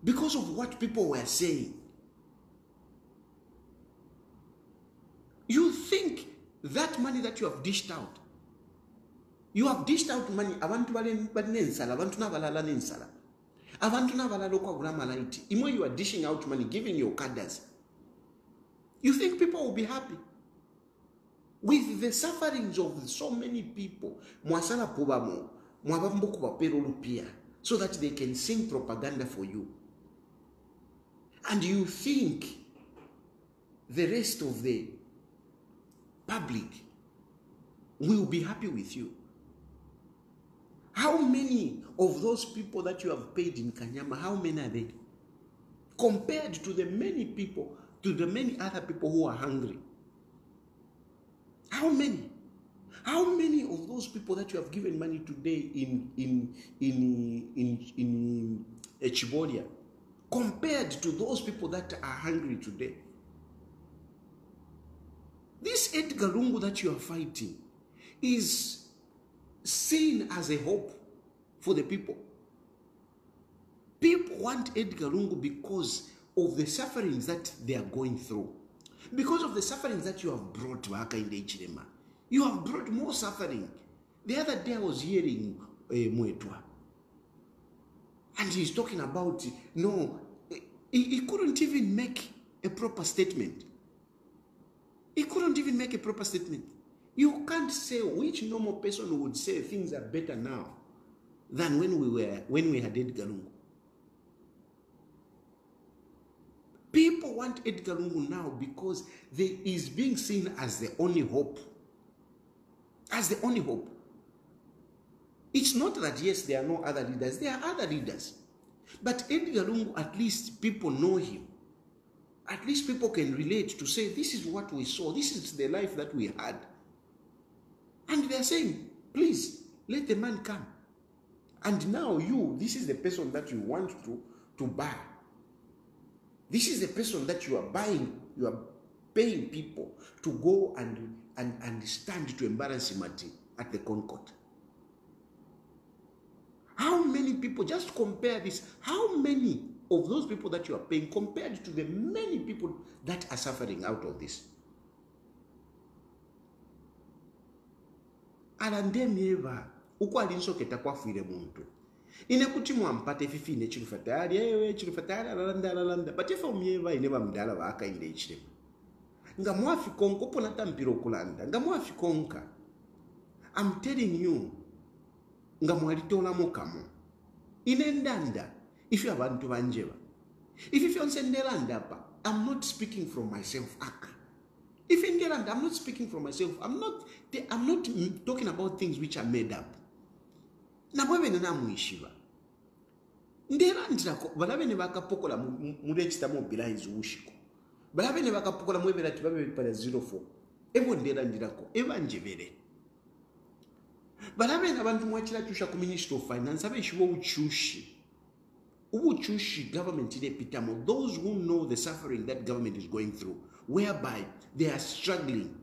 S1: because of what people were saying. You think that money that you have dished out, you have dished out money. Abantu balensala, abantu nabalala nensala. Abantu nabalala okwa malaiti. Imo you are dishing out money, giving your cadres. You think people will be happy? With the sufferings of so many people, mwasala pobamo, mwabambo kubapero lupia, so that they can sing propaganda for you. And you think the rest of the public will be happy with you. How many of those people that you have paid in Kanyama, how many are they? Compared to the many people, to the many other people who are hungry. How many? How many of those people that you have given money today in Chibolia compared to those people that are hungry today? This Edgar Lungu that you are fighting is seen as a hope for the people. People want Edgar Lungu because of the sufferings that they are going through. Because of the sufferings that you have brought to Hakainde Hichilema. You have brought more suffering. The other day I was hearing Mwetwa. And he's talking about, no, he couldn't even make a proper statement. He couldn't even make a proper statement. You can't say which normal person would say things are better now than when we had Edgar Lungu. People want Edgar Lungu now because he is being seen as the only hope. As the only hope. It's not that, yes, there are no other leaders. There are other leaders. But Edgar Lungu, at least people know him. At least people can relate to say, this is what we saw. This is the life that we had. And they're saying, please, let the man come. And now this is the person that you want to buy. This is the person that you are buying. You are paying people to go and stand to embarrass him at the Concord. How many people, just compare this, how many of those people that you are paying compared to the many people that are suffering out of this? Alandemieva, uko alinsoketa kwa fuire muntu. Inekuti mwampate fifine chilufatari, chilufatari alalanda. But if umieva ineba mdala wa Hakainde Hichilema. Nga mwafi konko pona tampiro kulanda. Nga mwafi konka. I'm telling you, nga mwalitola mokamo. Inendanda, if you have abantu banjeba. If you ndelanda pa, I'm not speaking from myself. If in Ndelanda, I'm not speaking from myself. I'm not talking about things which are made up. Na bwebe na muishiva. Ndelanda ko balabene bakapokola mulechita mo bilaizi ushiko. Balabene bakapokola mwebera tibabe para 04. Evo ndelanda ko evanjevere. Balabene abantu mwachira chusha ku Ministry of Finance abeshiwo uchushi. Uchushi government ile pitamo. Those who know the suffering that government is going through, whereby they are struggling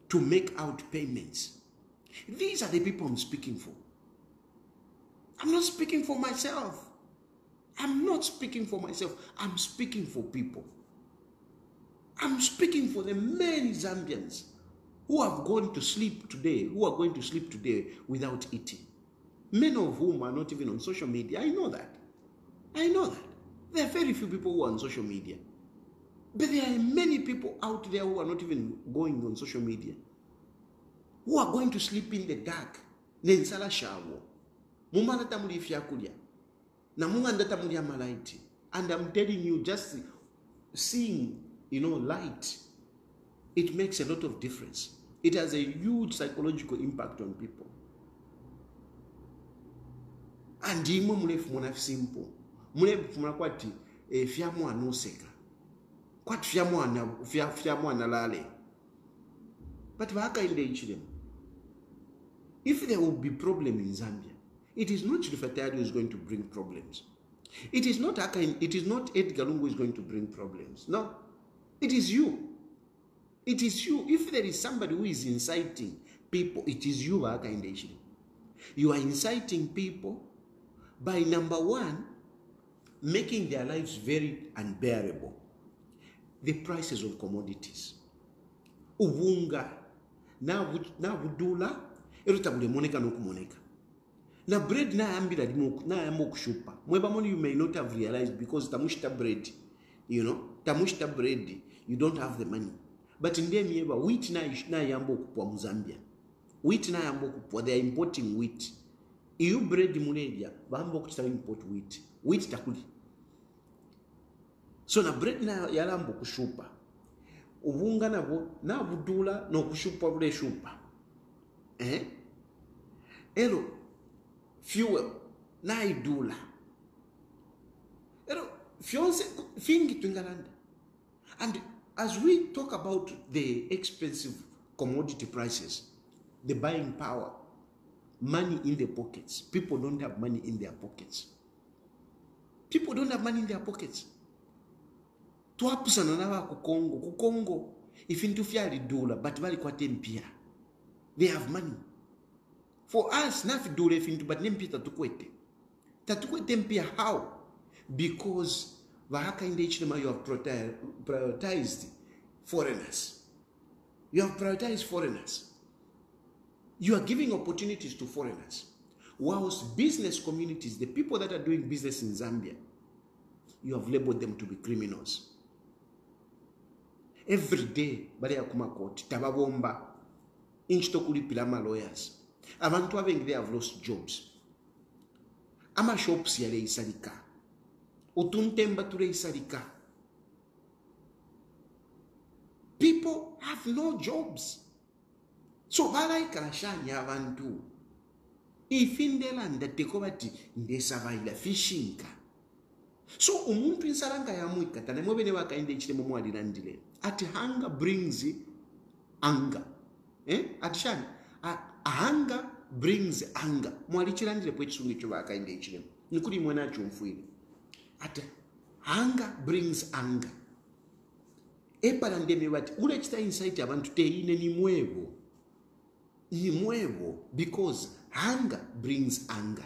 S1: to make out payments. These are the people I'm speaking for. I'm not speaking for myself. I'm not speaking for myself. I'm speaking for people. I'm speaking for the many Zambians who have gone to sleep today, who are going to sleep today without eating. Many of whom are not even on social media. I know that. I know that. There are very few people who are on social media. But there are many people out there who are not even going on social media, who are going to sleep in the dark. Nensala shawo. Mumana tamuli fyakulia. Na munganda tamuli amalaiti. And I'm telling you, just seeing, light, it makes a lot of difference. It has a huge psychological impact on people. And imwe mulefu muna simple. Mulefu muna kwati fyamu anoseka. Kwati fyamu analale. But Hakainde Hichilema, if there will be problem in Zambia, it is not Chilufatari who is going to bring problems. It is not Edgar Lungu who is going to bring problems. No. It is you. It is you. If there is somebody who is inciting people, it is you, Hakainde Hichilema. You are inciting people by, number one, making their lives very unbearable. The prices of commodities. Ubunga. Na budula. Erutabule moneka no kumoneka. Na bread na ambila na ambo kushupa. Mweba money you may not have realized because tamushita bread. Tamushita bread. You don't have the money. But in them yeba, wheat na yambo kupwa Muzambia. Wheat na yambo kupwa. They are importing wheat. Iyo bread munedia, bambo kuchita import wheat. Wheat takuli. So na bread na yalambo kushupa. Ubunga na budula no kushupa vule shupa. Ero, fuel na idula. Ero, fionse fingi tungalanda. And as we talk about the expensive commodity prices, the buying power, money in their pockets. People don't have money in their pockets. People don't have money in their pockets. Twapusana naba ku Congo ifintu fyali dola but bali kwa tempia. They have money. For us, nafi dola ifintu but nempia tatukwete. Tatukwete mpia how? Because Hakainde Hichilema, you have prioritized foreigners. You have prioritized foreigners. You are giving opportunities to foreigners. Whilst business communities, the people that are doing business in Zambia, you have labeled them to be criminals. Every day, bali akuma court, tababomba, inchitokulipila ama lawyers. Abantu abengi, they have lost jobs. Ama shops yale isalika. Utuntemba ture isalika. People have no jobs. So balaika shanya abantu. Ifindela ndatekobati ndesavaila fishinka. So umuntu insalanga ya mwika tane mwebene Hakainde Hichilema mwalilandile. Ati hunger brings anger. Atishani. Hunger brings anger. Mwalichilandile po chisungi cho Hakainde Hichilema. Nikuri mwena chumfuili. Ati hunger brings anger. Epalandeme wati ule chita insight abantu teine ni mwebo. Ni mwebo because hunger brings anger.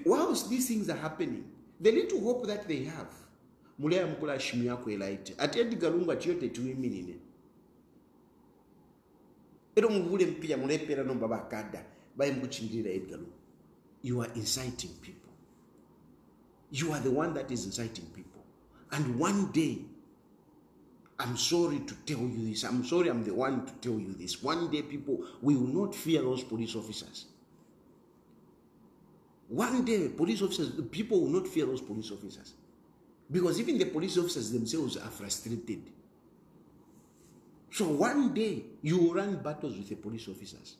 S1: Whilst these things are happening, the little hope that they have, mulea mkula shimia kwelaite. Ati Edgar Lungu atiyote tuiminine. Mvule mpia mulepera nomba bakada. Bae mkuchindira Edgar Lungu. You are inciting people. You are the one that is inciting people. And one day, I'm sorry to tell you this. I'm sorry I'm the one to tell you this. One day people will not fear those police officers. One day, police officers, people will not fear those police officers. Because even the police officers themselves are frustrated. So one day, you will run battles with the police officers.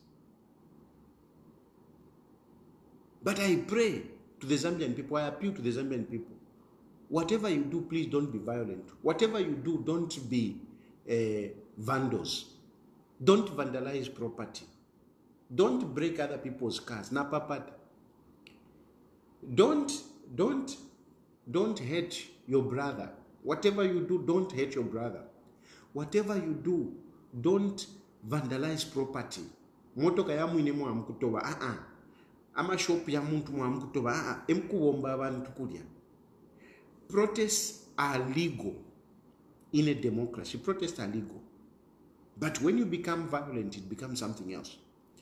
S1: But I pray to the Zambian people, I appeal to the Zambian people, whatever you do, please don't be violent. Whatever you do, don't be vandals. Don't vandalize property. Don't break other people's cars. Napapata. Don't hate your brother. Whatever you do, don't hate your brother. Whatever you do, don't vandalize property. Motoka ya mwine mwa mkutoba. Ama shop ya muntu mwa mkutoba. Emkuwomba abantu kulia. Protests are legal in a democracy. Protests are legal. But when you become violent, it becomes something else.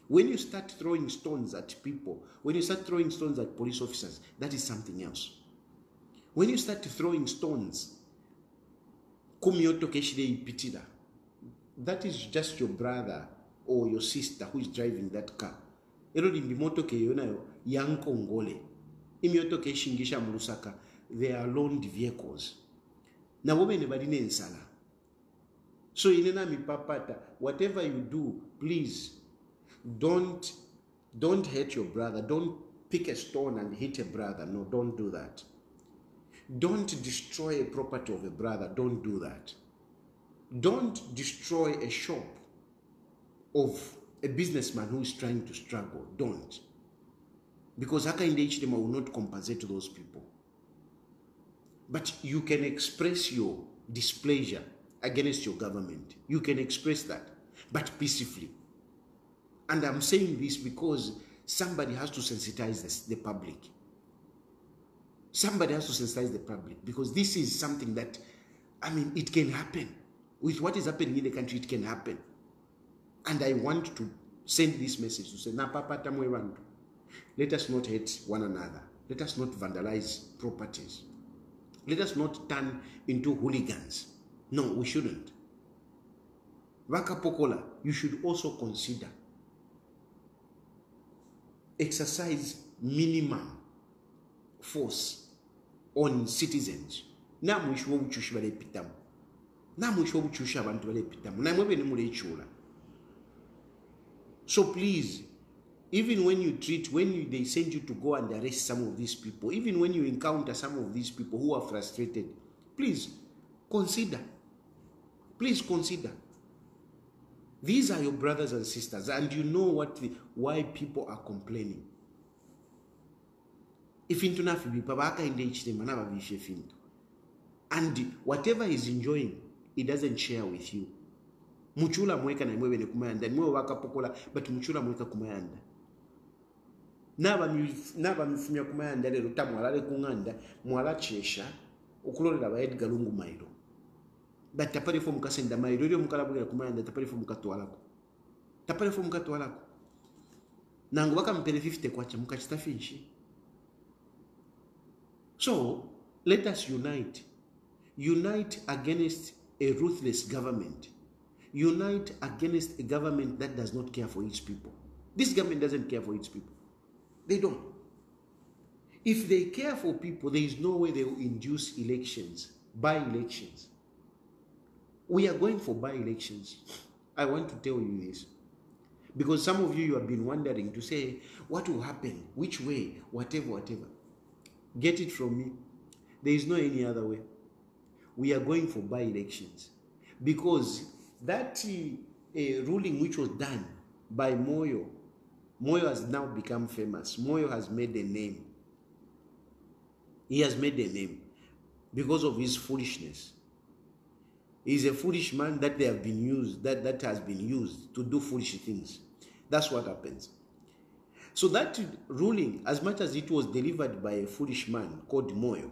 S1: When you start throwing stones at people, when you start throwing stones at police officers, that is something else. When you start throwing stones, that is just your brother or your sister who is driving that car. They are loaned vehicles. Na women badine nsala. So inena mipapata, whatever you do, please don't hate your brother. Don't pick a stone and hit a brother. No, don't do that. Don't destroy a property of a brother. Don't do that. Don't destroy a shop of a businessman who is trying to struggle. Don't. Because Hakainde Hichilema will not compensate to those people. But you can express your displeasure against your government. You can express that, but peacefully. And I'm saying this because somebody has to sensitize the public. Somebody has to sensitize the public because this is something that, it can happen. With what is happening in the country, it can happen. And I want to send this message to say, let us not hate one another. Let us not vandalize properties. Let us not turn into hooligans. No, we shouldn't. Wakapokola, you should also consider exercise minimum force on citizens. So please, even when they send you to go and arrest some of these people, even when you encounter some of these people who are frustrated, please consider. Please consider. These are your brothers and sisters, and you know why people are complaining. If into nafibi Hakainde Hichilema na babishe finto. And whatever he's enjoying, he doesn't share with you. Muchula mweka na mwewe ne kumayanda, mwewe waka pokola, but muchula mweka kumayanda. Naba mifumia kumayanda lero tamwalale kunganda, mwala chesha, ukulorela ba Edgar Lungu mairo. But tapari fo mukasenda mairo, ryo mukalabugira kumayanda, tapari fo mukatwalako. Tapari fo mukatwalako. Nangu waka mpele 50 kwacha, mukachita finchi. So, let us unite. Unite against a ruthless government. Unite against a government that does not care for its people. This government doesn't care for its people. They don't. If they care for people, there is no way they will induce elections, by-elections. We are going for by-elections. I want to tell you this. Because some of you have been wondering to say, what will happen? Which way? Whatever. Get it from me. There is no any other way. We are going for by-elections. Because that ruling which was done by Moyo has now become famous. Moyo has made a name. He has made a name because of his foolishness. He's a foolish man that has been used to do foolish things. That's what happens. So that ruling, as much as it was delivered by a foolish man called Moyo,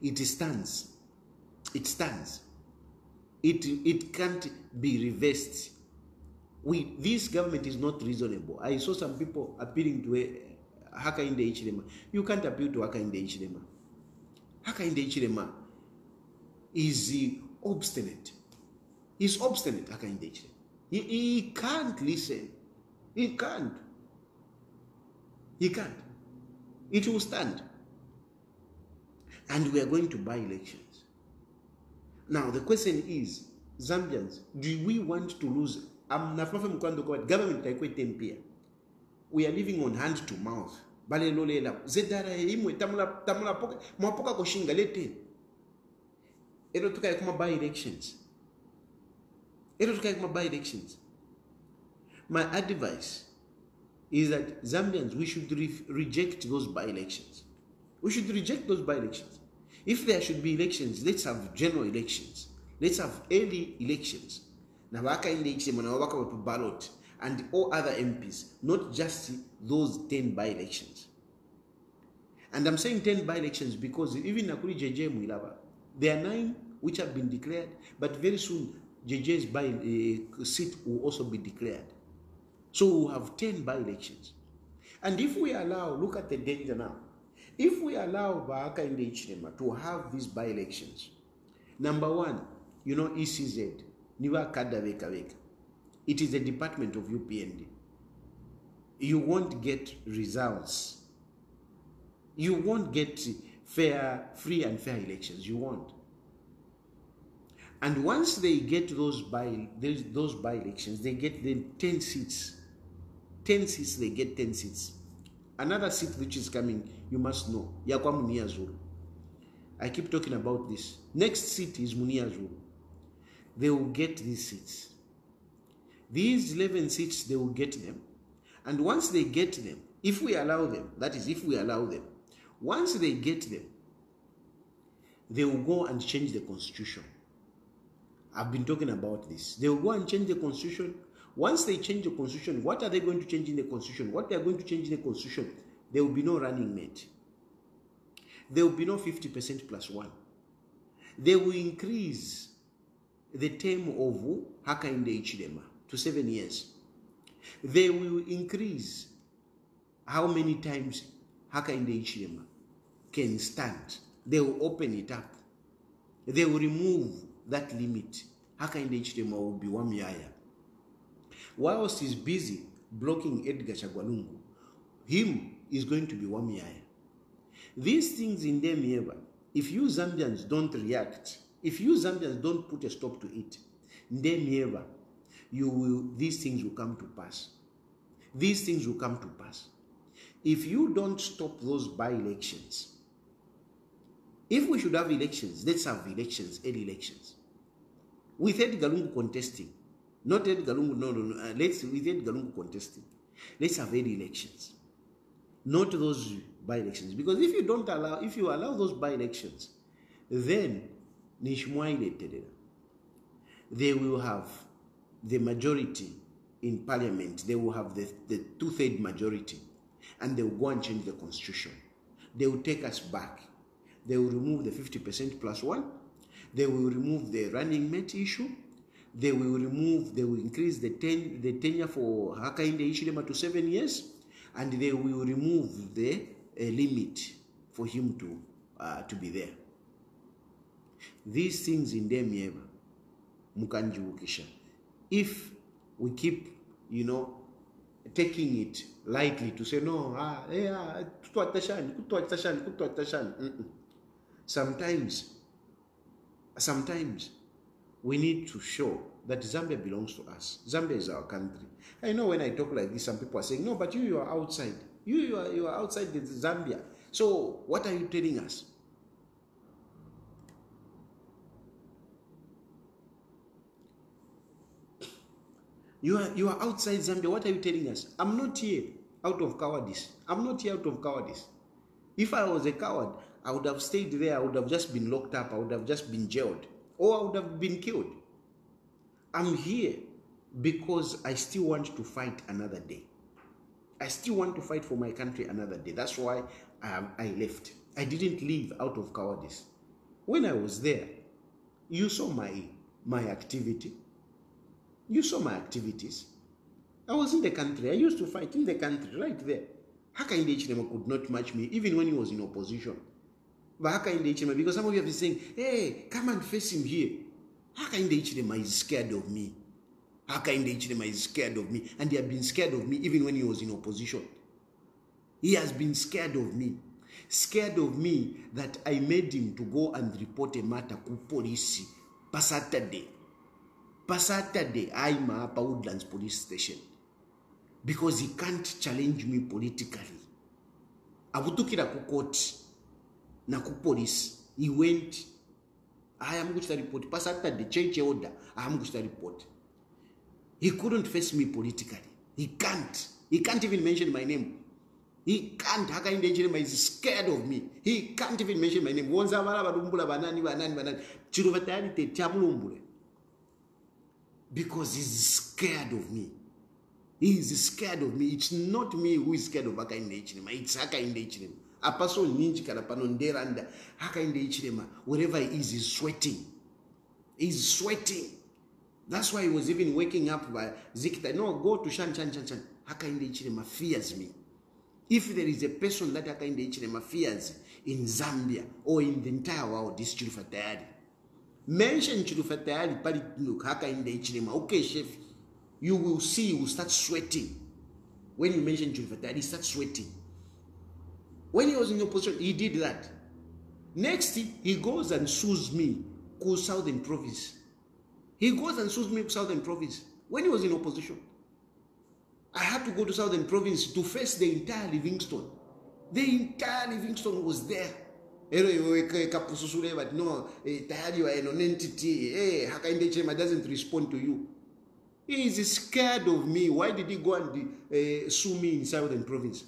S1: it stands. It stands. It can't be reversed. This government is not reasonable. I saw some people appealing to Hakainde Hichilema. You can't appeal to Hakainde Hichilema. Hakainde Hichilema is obstinate. He's obstinate, Hakainde Hichilema. He can't listen. He can't. He can't. It will stand. And we are going to buy elections. Now, the question is, Zambians, do we want to lose? Government we are living on hand to mouth. By-elections. My advice is that Zambians, we should reject those by-elections. We should reject those by-elections. If there should be elections, let's have general elections. Let's have early elections. Na Hakainde Hichilema na wabaka wa ballot and all other MPs, not just those 10 by-elections. And I'm saying 10 by-elections because even Nakuri JJ Mwilaba, there are 9 which have been declared, but very soon JJ's seat will also be declared. So we'll have 10 by-elections. And if we allow, look at the danger now. If we allow Hakainde Hichilema to have these by-elections, number one, you know ECZ, Niwa Kada Veka Veka. It is a department of UPND. You won't get results. You won't get free and fair elections. You won't. And once they get those by-elections, they get them 10 seats. 10 seats, they get 10 seats. Another seat which is coming, you must know, Yakwa Munia Zulu. I keep talking about this. Next seat is Munia Zulu. They will get these seats. These 11 seats, they will get them. And once they get them, if we allow them, that is, if we allow them, once they get them, they will go and change the constitution. I've been talking about this. They will go and change the constitution. Once they change the constitution, what are they going to change in the constitution? What they are going to change in the constitution? There will be no running mate. There will be no 50% plus 1. They will increase the term of Hakainde Hichilema to 7 years. They will increase how many times Hakainde Hichilema can stand. They will open it up. They will remove that limit. Hakainde Hichilema will be Wamyaya. Whilst he's busy blocking Edgar Chagwa, him is going to be Wamyaya. These things in them ever, if you Zambians don't react, if you Zambians don't put a stop to it, then ever, these things will come to pass. These things will come to pass. If you don't stop those by-elections, if we should have elections, let's have elections, early elections. With Edgar contesting, Not Edgar Lungu, no. Let's, with Edgar Lungu contesting, let's have any elections. Not those by-elections. Because if you allow those by-elections, then they will have the majority in parliament. They will have the 2/3 majority, and they will go and change the constitution. They will take us back. They will remove the 50% plus one. They will remove the running mate issue. They will increase the tenure for Hakainde Hichilema to 7 years, and they will remove the limit for him to be there. These things in them, mukanjiwukisha. If we keep, taking it lightly to say no, sometimes we need to show that Zambia belongs to us. Zambia is our country. I know when I talk like this, some people are saying, no, but you are outside. You are outside the Zambia. So what are you telling us? You are outside Zambia. What are you telling us? I'm not here out of cowardice. I'm not here out of cowardice. If I was a coward, I would have stayed there. I would have just been locked up. I would have just been jailed. Or I would have been killed. I'm here because I still want to fight another day. I still want to fight for my country another day. That's why I left. I didn't leave out of cowardice. When I was there, you saw my activity. You saw my activities. I was in the country. I used to fight in the country, right there. Hakainde Hichilema could not match me, even when he was in opposition. But Hakainde Hichilema, because some of you have been saying, hey, come and face him here. Hakainde Hichilema is scared of me. Hakainde Hichilema is scared of me. And he had been scared of me even when he was in opposition. He has been scared of me. Scared of me that I made him to go and report a matter to police per Saturday. Per Saturday, I'm at Woodlands police station. Because he can't challenge me politically. Abutukira ku court na ku police. He went, I am going to report. Per Saturday, change order. I am going to report. He couldn't face me politically. He can't. He can't even mention my name. He can't. Hakainde Hichilema is scared of me. He can't even mention my name. Because he's scared of me. He is scared of me. It's not me who is scared of Hakainde Hichilema. It's Hakainde Hichilema. A person ninji karapanondera and Hakainde Hichilema, wherever he is, he's sweating. He's sweating. That's why he was even waking up by Zikita. No, go to Shan. Hakainde Hichilema fears me. If there is a person that Hakainde Hichilema fears in Zambia or in the entire world, it's Chilufatayari. Mention Chilufatayari, pali look, Hakainde Hichilema. Okay, chef, you will see, you will start sweating. When you mention Chilufatayari, he starts sweating. When he was in opposition, he did that. Next, he goes and sues me, to Southern Province. He goes and sues me, to Southern Province. When he was in opposition, I had to go to Southern Province to face the entire Livingstone. The entire Livingstone was there. But no, you are an entity. Hakainde Hichilema doesn't respond to you. He is scared of me. Why did he go and sue me in Southern Province?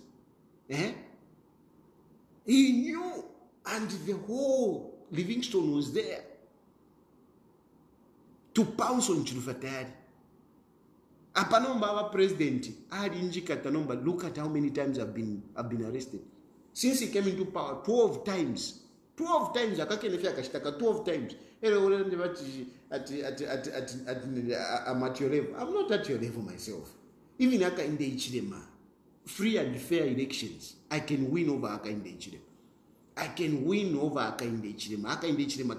S1: He knew, and the whole Livingstone was there to pounce on Chilufatayari. Apanomba our president, look at how many times I've been arrested. Since he came into power, 12 times. 12 times, 12 times. I'm at your level. I'm not at your level myself. Even Hakainde Hichilema, free and fair elections, I can win over Hakainde Hichilema. I can win over Hakainde Hichilema. Hakainde Hichilema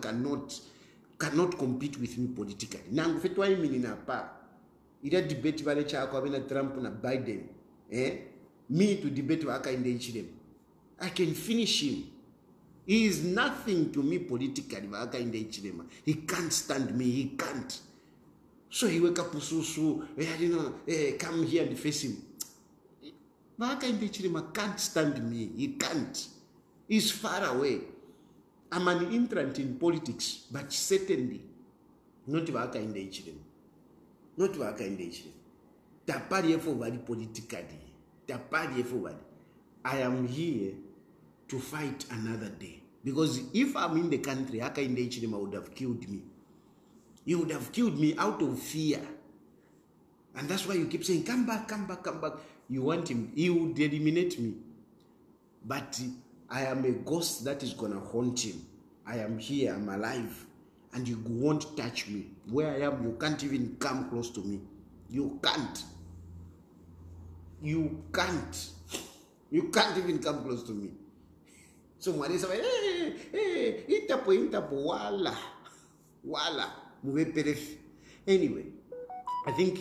S1: cannot compete with me politically. Nangu fetwa imi nina pa. Ida debate vale Chagwa na Trump na Biden. Me to debate with Hakainde Hichilema. I can finish him. He is nothing to me politically. Hakainde Hichilema. He can't stand me. He can't. So he wake up come here and face him. Hakainde Hichilema can't stand me. He can't. He's far away. I'm an entrant in politics, but certainly not Hakainde Hichilema. not to Hakainde Hichilema. Tapari everybody politically. Tapari everybody. I am here to fight another day. Because if I'm in the country, Hakainde Hichilema would have killed me. He would have killed me out of fear. And that's why you keep saying, come back, come back, come back. You want him. He would eliminate me. But I am a ghost that is going to haunt him. I am here, I'm alive. And you won't touch me. Where I am, you can't even come close to me. You can't. You can't. You can't even come close to me. So when they say, hey, itapo, wala, anyway, I think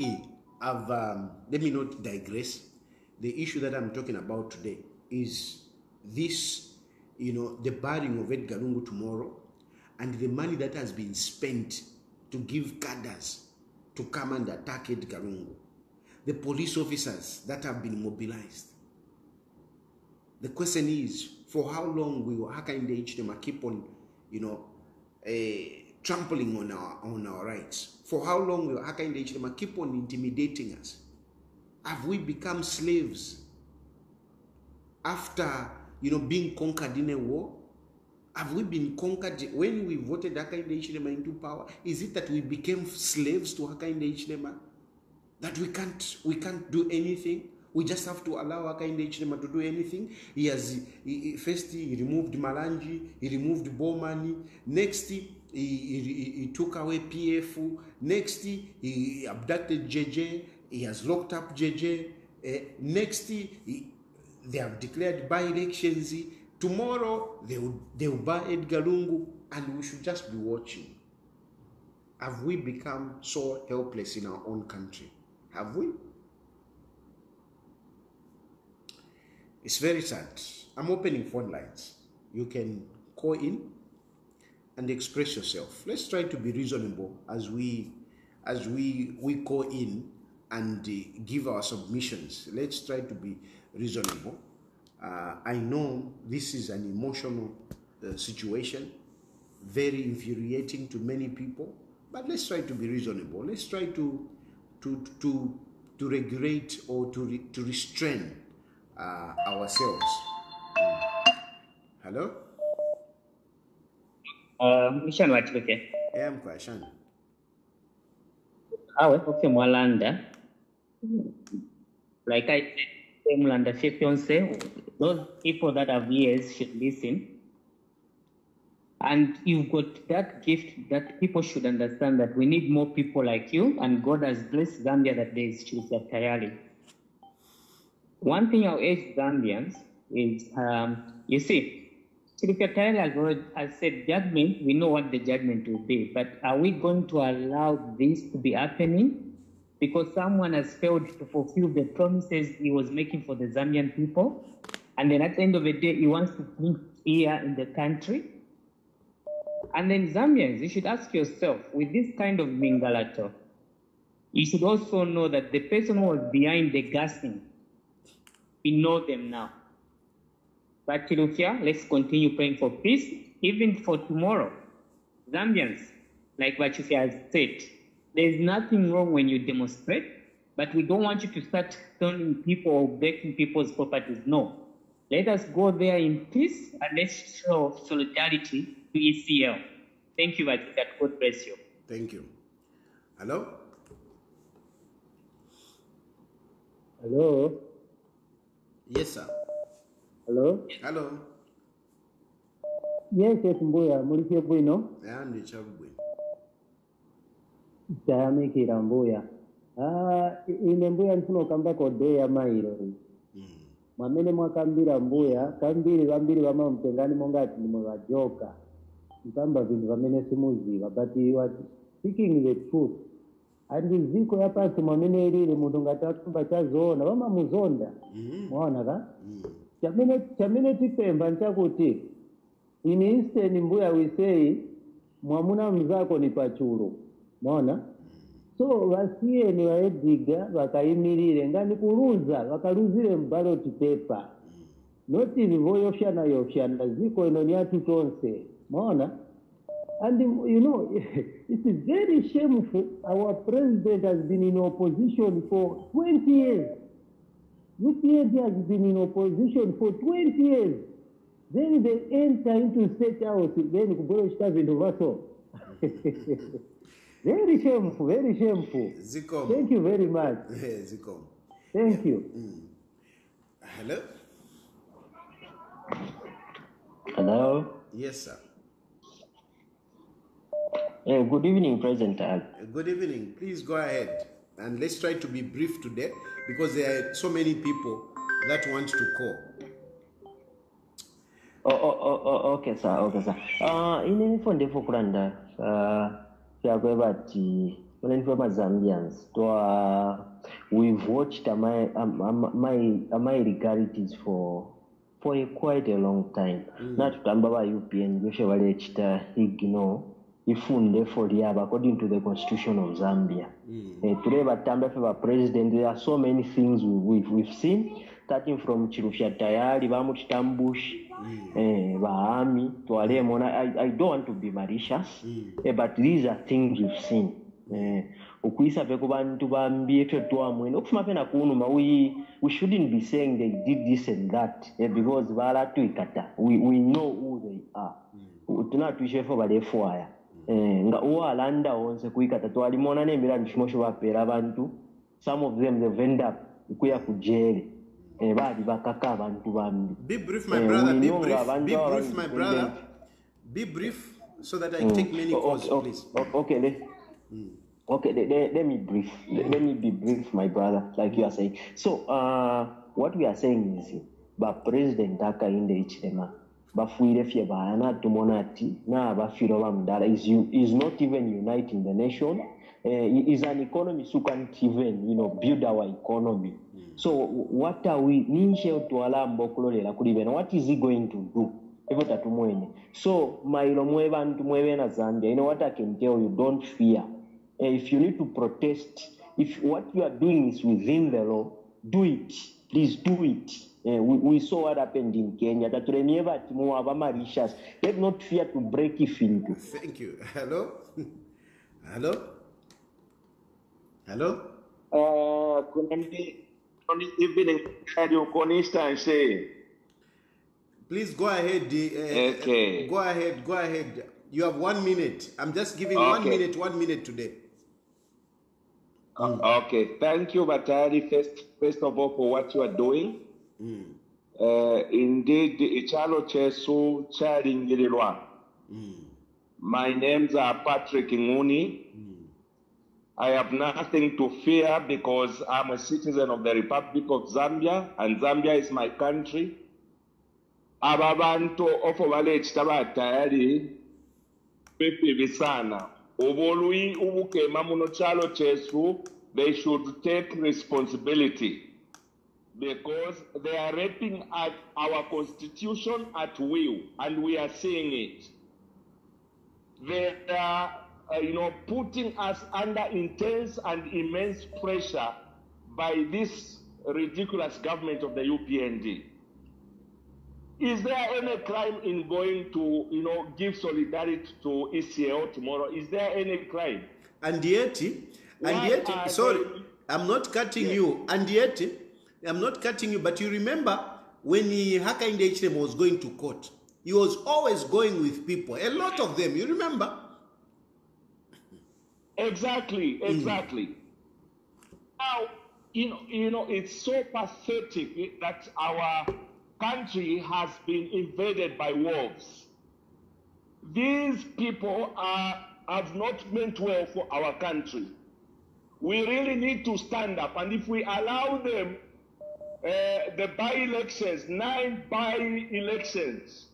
S1: let me not digress. The issue that I'm talking about today is this, the burying of Edgar Lungu tomorrow, and the money that has been spent to give cadres to come and attack Edgar Lungu. The police officers that have been mobilized. The question is, for how long will Hakainde Hichilema keep on, trampling on our rights? For how long will Hakainde Hichilema keep on intimidating us? Have we become slaves after, being conquered in a war? Have we been conquered when we voted Hakainde Hichilema into power? Is it that we became slaves to Hakainde Hichilema? That we can't do anything? We just have to allow Hakainde Hichilema to do anything? First he removed Malanji, he removed Bomani. Next he took away PF. Next he abducted JJ. He has locked up JJ. Next they have declared by-elections. Tomorrow they will buy Edgar Lungu, and we should just be watching. Have we become so helpless in our own country? Have we? It's very sad. I'm opening phone lines. You can call in and express yourself. Let's try to be reasonable as we call in and give our submissions. Let's try to be reasonable. I know this is an emotional situation, very infuriating to many people, but let's try to be reasonable. Let's try to regulate or to restrain ourselves. Hello?
S2: Mishan wachike.
S1: I'm Kwashan.
S2: Okay, Mwalanda. Like I said, Mwalanda Fiance, those people that have ears should listen. And you've got that gift that people should understand that we need more people like you, and God has blessed Zambia that there is Chilika Tayari. One thing I'll urge Zambians is, you see, Chilika Tayari has said judgment, we know what the judgment will be, but are we going to allow this to be happening? Because someone has failed to fulfill the promises he was making for the Zambian people, and then at the end of the day, he wants to bring fear in the country. And then Zambians, you should ask yourself, with this kind of mingalato, you should also know that the person who was behind the gassing, we know them now. But Chilukia, let's continue praying for peace, even for tomorrow. Zambians, like Vachukia has said, there's nothing wrong when you demonstrate, but we don't want you to start stoning people or breaking people's properties. No. Let us go there in peace and let's show solidarity to ECL. Thank you, Vachukia. God bless you.
S1: Thank you. Hello?
S3: Hello?
S1: Yes, sir.
S3: Hello?
S1: Hello?
S3: Yes, Mbuya. Mulifia Bwino?
S1: I'm the Chagwa.
S3: Tayamikira Mbuya. Ine Mbuya nfuno kamba kode ya mairo. Mwamene mwakambira Mbuya, kambiri wama mpengani mongati ni mwajoka. Mkamba vindu wamene simuziva, but you are speaking the truth. And ziko ya pasi mwamene ilile mudungata kumba chazoona, wama muzonda. Mwaona ka? Chamine tipemba nchakuti, in Eastern Mbuya we say, mwamuna mzako ni pachulo. Mwaona? So wasiye ni wa Edgar wakaimirire ngani kuruza wakaruzire ballot paper. Noti vivo yofyana ziko inoni atu tonse. Mwaona? And you know, it's very shameful. Our president has been in opposition for 20 years. UPND has been in opposition for 20 years. Then they enter into state house, then very shameful, very shameful.
S1: Zikom.
S3: Thank you very much.
S1: Zikom.
S3: Thank you.
S1: Hello?
S4: Hello.
S1: Yes, sir.
S4: Good evening, President.
S1: Good evening. Please go ahead. And let's try to be brief today because there are so many people that want to call.
S4: Okay, sir. Okay, sir. In any fund for Kuranda, when for Zambians, we've watched my legalities for quite a long time. Not Tambaba UPN, Yoshevale Chita, Igno. Ifunde for Yaba according to the constitution of Zambia. Today, but Tamba president, there are so many things we've seen, starting from Chirufya Tayari, Bamuch Tambush, Bahami, to Alemona. I don't want to be malicious, but these are things we've seen. We shouldn't be saying they did this and that because we know who they are. Nga alanda onse kuikata twalimona n'emirala bifimosho bapeera abantu, some of them they've end up kuya ku jail baali bakaka abantu bambi.
S1: Be brief, my brother. Be brief, my brother. Be brief so that I take many calls, please.
S4: Okay, let me brief. Let me be brief, my brother, like you are saying. So, what we are saying is, but President Hakainde Hichilema bafuire fye baana tumonati na bafiro bamdala is not even uniting the nation. Is an economy who can't even build our economy. So what are we what is he going to do? So my Zambia, what I can tell you, don't fear. If you need to protest, if what you are doing is within the law, do it. Please do it. We saw what happened in Kenya. That let not fear to break it into.
S1: Thank you. Hello? Hello? Hello? Please go ahead.
S5: Okay.
S1: Go ahead. You have 1 minute. I'm just giving 1 minute today.
S5: Okay. Thank you, Batari, first of all, for what you are doing. Indeed, Ichalo Chesu Charingilwa. My names are Patrick Nguni. I have nothing to fear because I'm a citizen of the Republic of Zambia, and Zambia is my country. Ababantu ofovale chitaba tayari pepe bisana. Ovolui ubuke mamuno chalo chesu, they should take responsibility because they are raping at our constitution at will, and we are seeing it. They are putting us under intense and immense pressure by this ridiculous government of the UPND. Is there any crime in going to, give solidarity to ECL tomorrow? Is there any crime?
S1: And yet, sorry, I'm not cutting you. And yet, I'm not cutting you, but you remember when Hakainde Hichilema was going to court, he was always going with people, a lot of them, you remember?
S5: Exactly. Now, it's so pathetic that our country has been invaded by wolves. These people have not meant well for our country. We really need to stand up, and if we allow them the by-elections, 9 by-elections,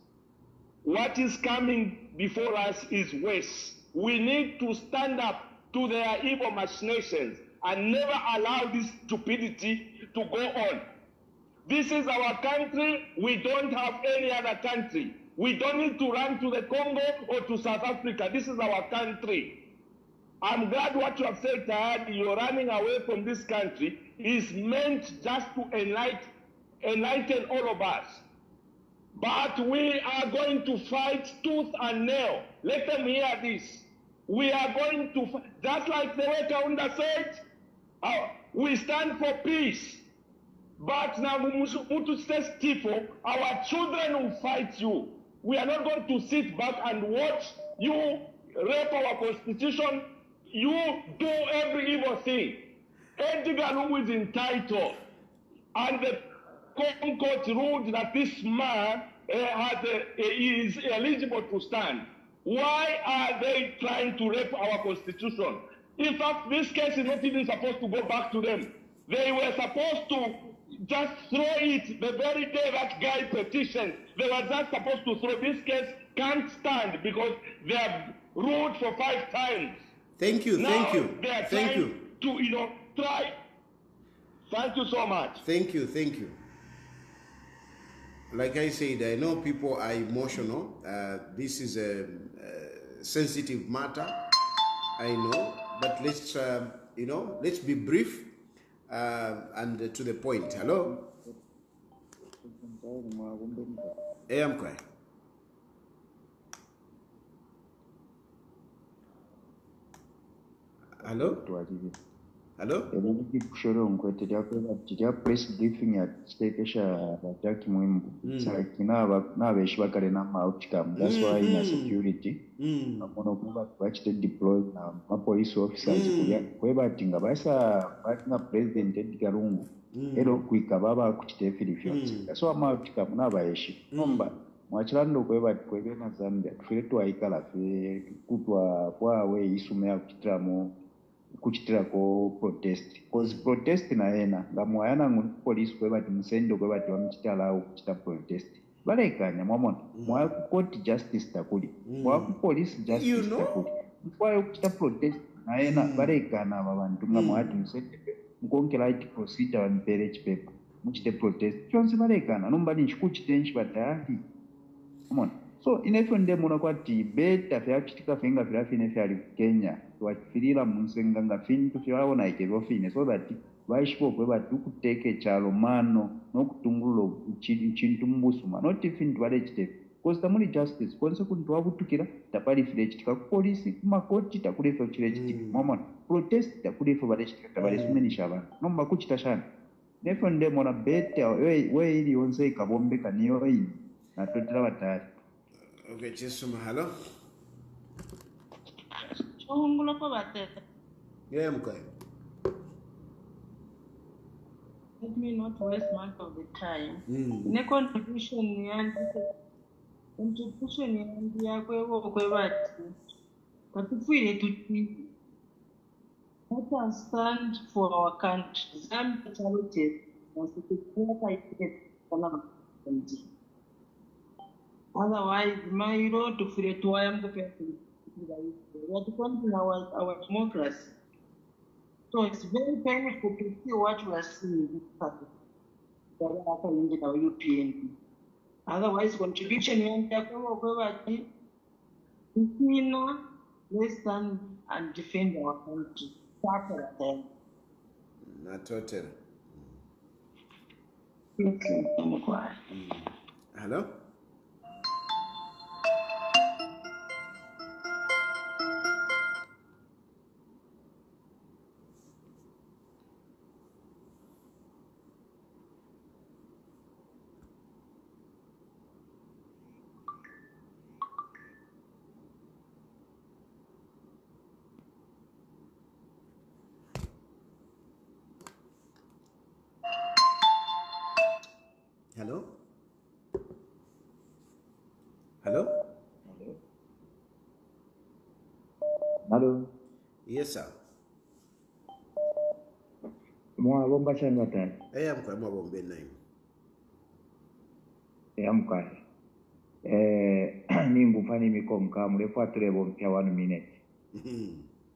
S5: what is coming before us is worse. We need to stand up to their evil machinations and never allow this stupidity to go on. This is our country. We don't have any other country. We don't need to run to the Congo or to South Africa. This is our country. I'm glad what you have said, Tad. You're running away from this country is meant just to enlighten all of us. But we are going to fight tooth and nail. Let them hear this. We are going to fight, just like the way Kaunda said, we stand for peace. But now, our children will fight you. We are not going to sit back and watch you rape our constitution. You do every evil thing. Edgar Lungu is entitled, and the court ruled that this man is eligible to stand. Why are they trying to rape our constitution? In fact, this case is not even supposed to go back to them. They were supposed to just throw it the very day that guy petitioned. They were just supposed to throw this case. Can't stand because they have ruled for 5 times.
S1: Thank you,
S5: now
S1: thank you,
S5: they are
S1: thank
S5: trying
S1: you.
S5: To, try. Thank you so much.
S1: Thank you, thank you. Like I said, I know people are emotional. This is a sensitive matter. I know, but let's, let's be brief and to the point. Hello? Hey, I'm quiet. Hello? Hello?
S6: press briefing at stekesha bataki muhimu nabeshi bakale na outcome. That's why in security amono kuba bachite deploy na police officers kwebati nga batina president Edgar Lungu ero kwika baba kuchite filifyo. That's why outcome nabayeshi nomba mwachilando kwebena Zambia tufire twaikala fe kutwa kwawe isumea kuchitira ko protest because protest na ena ngamwayana ngu police kwebati musendo kwebati wamuchitala kuchita protest balekanya mwamona mwa court justice takuli mwa police justice takuli mwa kuchita protest na ena balekana babantu ngamwati musende mukonkela iti procedure wanipere chipepa muchite protest chonse balekana nombani nchikuchitenchi batali mwamona. So inefyo ndemuna kwati beta fyachitika fenga fyafine fyali Kenya twachifirira munsenga nga fintu fyawona ikevyo fine so that vaishipo kwebati ukuteke chalo mano nokutungulo chintu mbusuma noti fintu vale chitepe because tamuli justice konse kuntu wakutukira tapali file chitika kupolisi kumakoti takulefyo chile chitika momona protest takulefyo vale chitika tabale sumenisha abantu nomba kuchita shana nefyo ndemuna beta we ili yonse ikabombeka niyo ini na totela watari.
S1: Okay, Chisuma, hello? Yeah, I'm going.
S7: Let me not waste much of the time. Ne contribution yakwe kwebati katufire tuti let us stand for our country. Zambia charity otherwise, my road to free to I am the person. We are defending our democracy. So it's very painful to see what we are seeing in our UPN. Otherwise, contribution in let's stand and defend our country.
S1: Not total. Hello? Hello? Hello?
S6: Hello?
S1: Yes, sir.
S6: Mwa bomba chani watani?
S1: I'm quite more bombe name.
S6: I'm quite. Ningu fani mikomka mrefu ature bompia 1 minute.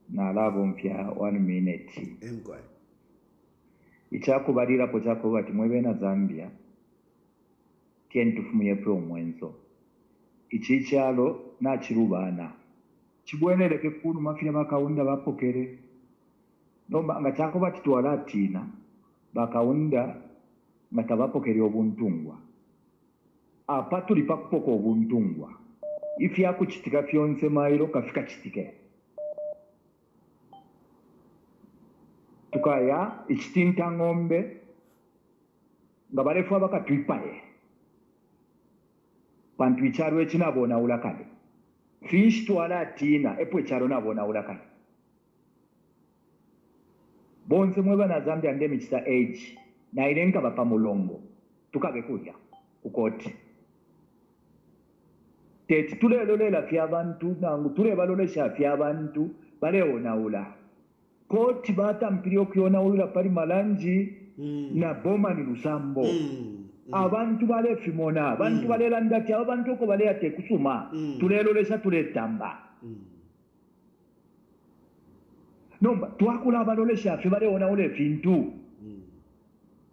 S6: Na la bompia 1 minute.
S1: I'm quite.
S6: Ichaku barira po chako wati mwewe na Zambia. Tien tufumuye pro mwenzo. Ichichalo na chirubana. Chibwenele kekunu mafina bakaunda bapokere. Nomba nga chako bati tuwala tina. Bakaunda matabapokere obuntungwa.
S8: apa tuli pakupoka obuntungwa ifi yakuchitika fyonse mailo kafika chitike tukaya ichitinta ng'ombe nga balefu abakatwipaye bantu ichalo echinabona ulakale fish twala atina epo echalo nabona ulakale bonse mwe bana Zambia ndemichita age na ilenka bapa mulongo tukabe kulya ukoti teti tulelolela fya abantu nangu tulebalolesha fya abantu baleona ula koti bata mpiri okuona ula pali malanji na boma ni lusambo abantu bale fimona abantu balela ndati abantu ko bale ate kusuma tulelolesha tuletamba nomba twakula balolesha fye baleona ule fintu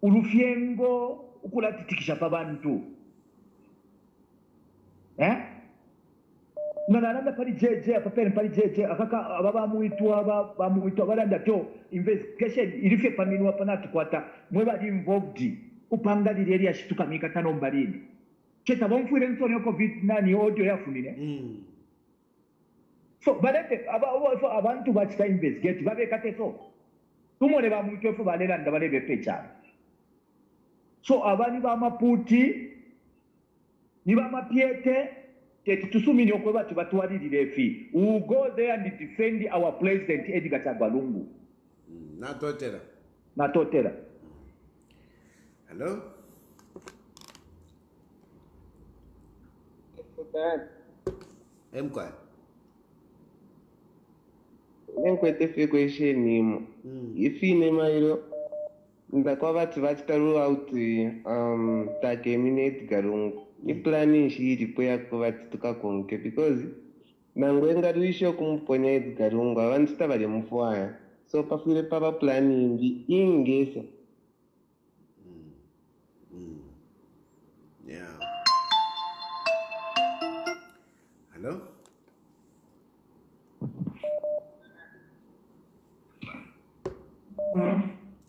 S8: ulufyengo ukulatitikisha pa bantu nalanda pali jeje apapele pali jeje akaka ababa muitwa balanda to investigation ilife paminwa panatu kwata mwe bali involved upanga lili ya shituka mikatano mbalini cheta bomfuire ntoni yo covid-19 audio yafunile so balete abantu bachita investigate babe kate so tumole ba muitwa fo balela ndabale bepecha so abani ba maputi ni ba mapiete tusumini okwe batu batuwalirire fi we go there and defend our president Edgar Chagwa Lungu natotera
S1: hello emkwa
S9: nenkwete fe question imo ifine mairo ndakwa batu bachitaru out take minute garungu iplani iripo yako bati tukakonke because nangwenga ruisho kumuponya Edgar Lungu avandita bari mufwaya so pafire papa planning ingesa
S1: yeah hello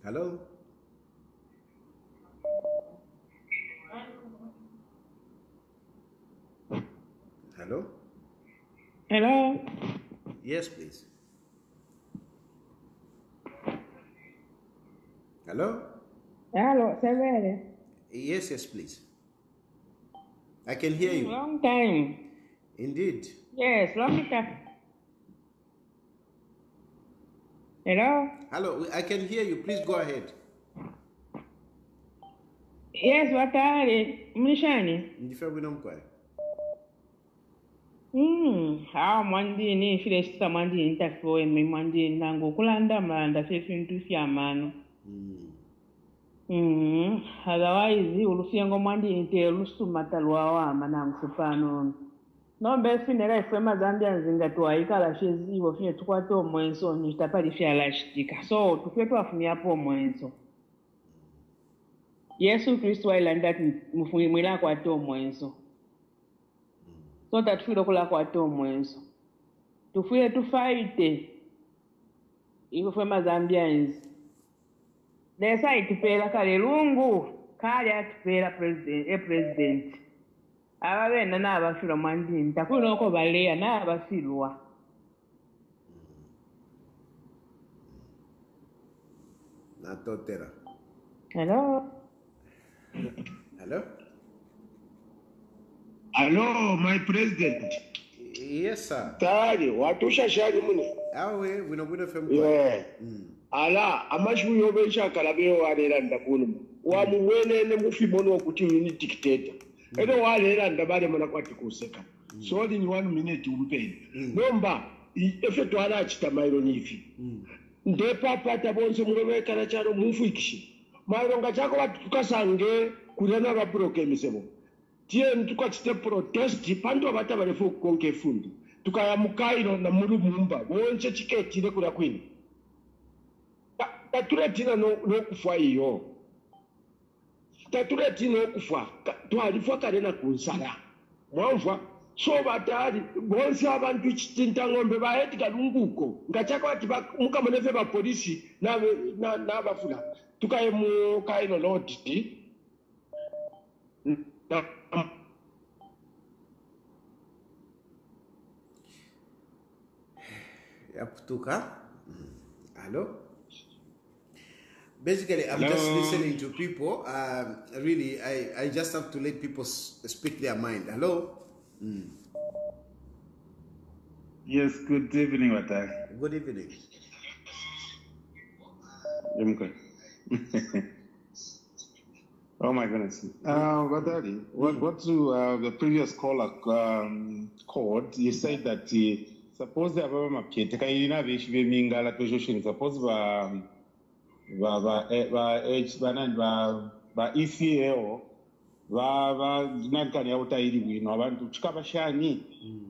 S1: hello hello
S7: Hello?
S1: Yes, please. Hello?
S7: Hello, Severe.
S1: Yes, please. I can hear you.
S7: Long time.
S1: Indeed.
S7: Yes, long time. Hello?
S1: Hello, I can hear you. Please go ahead.
S7: Yes, what are you? Mnishani? Mwandini filesta mwandini tafoe mwandini nangu kulanda manda fefintu fyamano. Otherwise ulufiango mwandini te lusuma talwa nangu supano. No besi nera ifema Zambia nzinga tuwaika shezi iwo finye tukwato mwenso nitapali fya lashtika. So tukwetu afumia po mwenso. Yesu Kristo wa ilanda mwila kwa to mwenso. So tatufile kula kwa to mwenso. Tufile tufaite. Iwo fema Zambians. Nesa itupela kale Lungu. Kale atupela president. Ababenda n'abafirwa mwandini. Takwino oko balea n'abafirwa.
S1: Natotera.
S7: Hello?
S1: Hello?
S5: Hello, my president.
S1: Yes, sir.
S5: Tari, watusha shari mune.
S1: Awe, wino femu.
S5: Yeah. Ala, amashu yobesha kalabe walera ndakunu. Wa muwene mufimono okuti ni dictator. Edo walera ndabale mwana kwati kuseka. So in 1 minute umpeni. Nomba, efe twala achita mairo nifi. Ndepa pata bonse murobe kana charo mufuikishi. Mairo ngachako watu tukasange kurena baburoke misemo. Tie tukachite protest pando bata barefu konke fundi. Tukaya mukairo na muri mumba. Wonche chiketire kula kwini. Taturetina no kufa iyo. Taturetina no kufa. Twalifwa karena kunsala. Mwamva so batari bonse abantu chitinta ngombe ba Edgar Lunguko. Ngachako ati mukamonefe ba polisi na bafula. Tukaye mu kaino loditi.
S1: Yaputuka. Hello? Basically, I'm
S10: Hello.
S1: just listening to people. Really, I just have to let people speak their mind. Hello?
S10: Yes, good evening, Watai.
S1: Good evening.
S10: I'm good. Oh my goodness. Wadari, what to the previous caller called, you said that suppose the Ababa Maketeka Ina Vishi Mingala Position, suppose ECAO,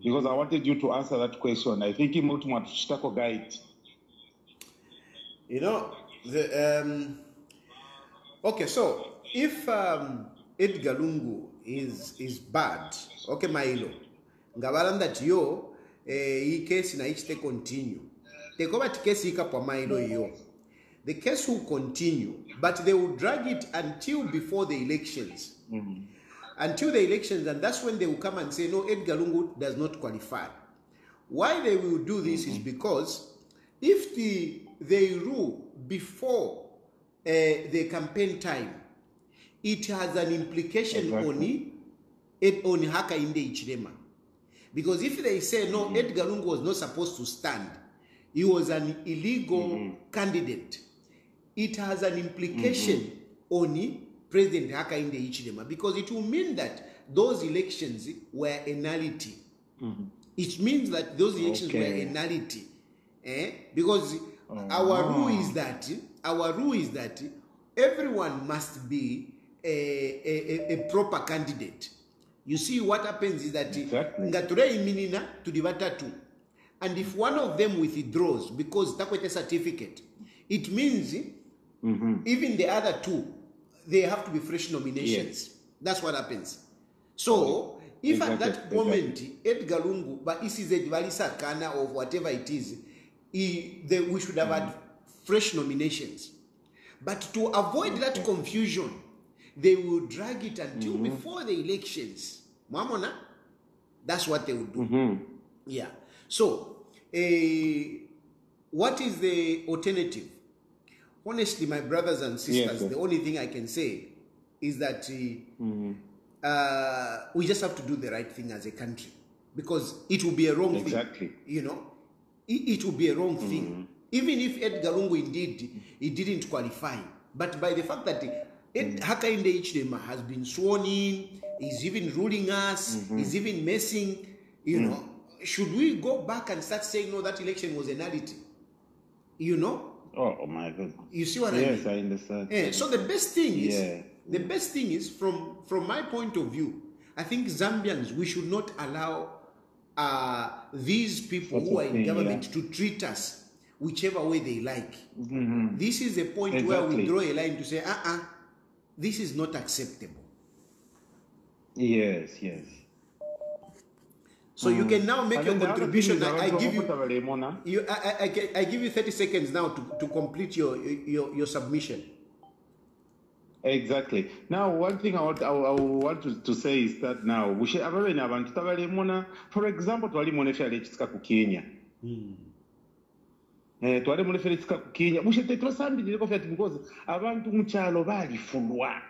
S10: because I wanted you to answer that question. I think Chitako guide.
S1: You know, okay, so if Edgar Lungu is bad, okay, Mailo, ngabalanda tiyo hii case na ichite continue. Tekoba case ikapwa Mailo yo. The case will continue, but they will drag it until before the elections. Until the elections, and that's when they will come and say, no, Edgar Lungu does not qualify. Why they will do this is because if they rule before the campaign time, it has an implication on Hakainde Hichilema. Because if they say, no, Edgar Lungu was not supposed to stand, he was an illegal candidate, it has an implication on President Hakainde Hichilema, because it will mean that those elections were a nullity. It means that those elections were a nullity. Because our rule is that everyone must be a proper candidate. You see, what happens is that and if one of them withdraws because takwete certificate, it means even the other two, they have to be fresh nominations. Yes. That's what happens. So if at that moment Edgar Lungu, but this is a Divalisa Kana or whatever it is, we should have had fresh nominations. But to avoid that confusion, they will drag it until before the elections. Mamona, that's what they will do. Yeah. So, what is the alternative? Honestly, my brothers and sisters, the only thing I can say is that we just have to do the right thing as a country, because it will be a wrong thing. You know, it will be a wrong thing. Even if Edgar Lungu indeed he didn't qualify, but by the fact that Hakainde Hichilema has been sworn in, he's even ruling us, he's even messing, you know, should we go back and start saying, no, that election was a nullity? You know?
S10: Oh my God.
S1: You see what I mean?
S10: Yes, I understand.
S1: Yeah, so the best thing is, from my point of view, I think Zambians, we should not allow these people who are in government to treat us whichever way they like. This is a point where we draw a line to say, this is not acceptable.
S10: Yes.
S1: So you can now make your contribution. I give you 30 seconds now to complete your submission.
S10: Exactly. Now, one thing I want to say is that now we should have for example, Kenya. Twali muleferesika ku Kenya mushete twasambirire ko fyati because abantu mukyalo balifulwa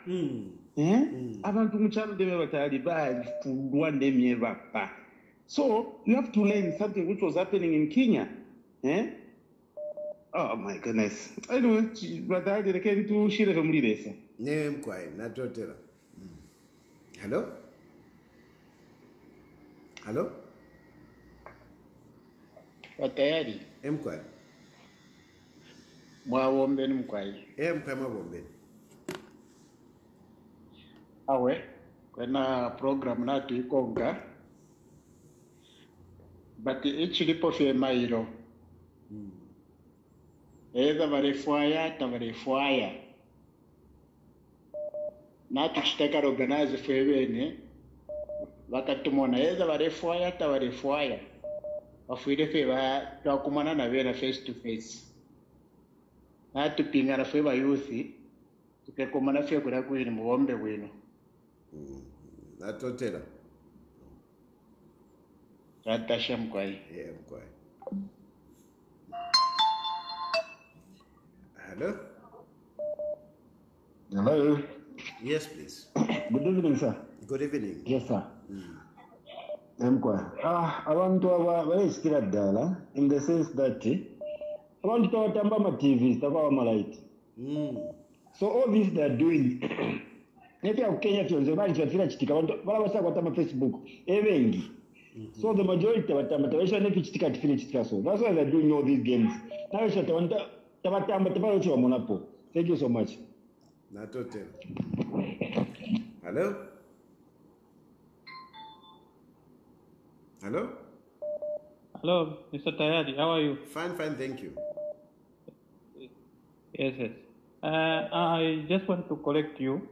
S10: abantu mukyalo debe batali balifulwa ndemye bapa. So you have to learn something which was happening in Kenya. Oh my goodness. Anyway, batali rekeni tu shire famuliresa.
S1: Ne mkwai natotera. Hello? Hello?
S11: Watayari.
S1: Mkwai.
S11: Mwawombeni mkwai.
S1: Mkwai mwawombeni.
S11: Awe, kwena program natu ikonga. But ichilipo fye mairo. Either varefwaya, tavarefwaya. Natu chiteka organize fwe wene. Wakatumona, either varefwaya, tavarefwaya. Wafuire fwe wa tuwakumana na wena face to face. Natu pingana fwe wa youthi. Tukekumana fwe kura kuhini mwombe wino.
S1: Natotera.
S11: Ratasha mkwai.
S1: Mkwai. Hello?
S12: Hello.
S1: Yes, please.
S12: Good evening, sir.
S1: Good evening.
S12: Yes, sir. Abantu aba bayisikira ddala in the sense that abantu tabatamba ama-TVs tababa ama-light. So all this they are doing nete ya Kenya kyonze bali kyafira kitika abantu balabasa kwata ama-Facebook ebengi. So the majority tabatamba tabasha nefi kitika tifire kitika so. That's why they are doing all these games. Now you tabatamba tabalo chwa monapo. Thank you so much.
S1: Not hotel. Hello? Hello?
S13: Hello, Mr. Tayari, how are you?
S1: Fine, thank you.
S13: Yes. I just want to correct you.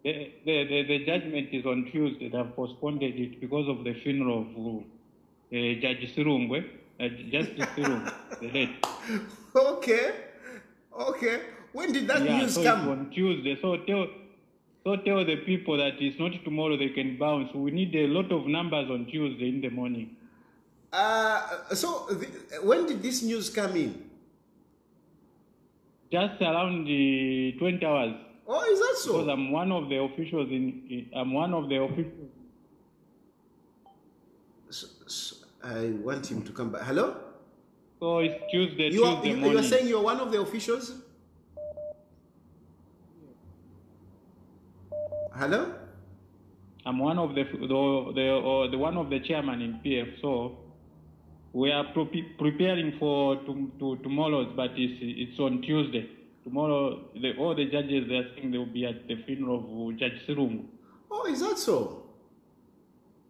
S13: The judgment is on Tuesday. They have postponed it because of the funeral of Judge Sirungwe, Justice Sirungwe, the late.
S1: Okay. When did that news come?
S13: It's on Tuesday. So tell the people that it's not tomorrow they can bounce. We need a lot of numbers on Tuesday in the morning.
S1: When did this news come in?
S13: Just around 20 hours.
S1: Oh, is that so?
S13: Because I'm one of the officials
S1: I want him to come back. Hello?
S13: So it's Tuesday morning.
S1: You are saying you're one of the officials? Hello?
S13: I'm one of the one of the chairman in PF. So we are preparing for tomorrow's, but it's on Tuesday. Tomorrow, all the judges they are saying they will be at the funeral of Judge Sirungu.
S1: Oh, is that so?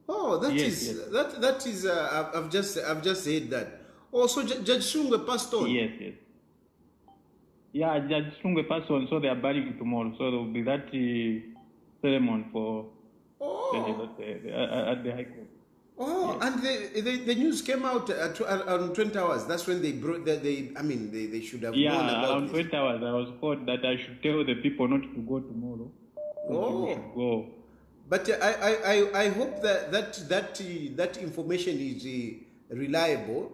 S1: Oh, that is. I've just said that. Oh, so Judge Sirungu passed on.
S13: Yes. Yeah, Judge Sirungu passed on, so they are burying tomorrow. So there will be that ceremony for at the High Court.
S1: Oh, yes. And the news came out around 20 hours. That's when they brought that. They should have known about
S13: around
S1: this.
S13: 20 hours. I was told that I should tell the people not to go tomorrow. Go.
S1: But I hope that information is reliable.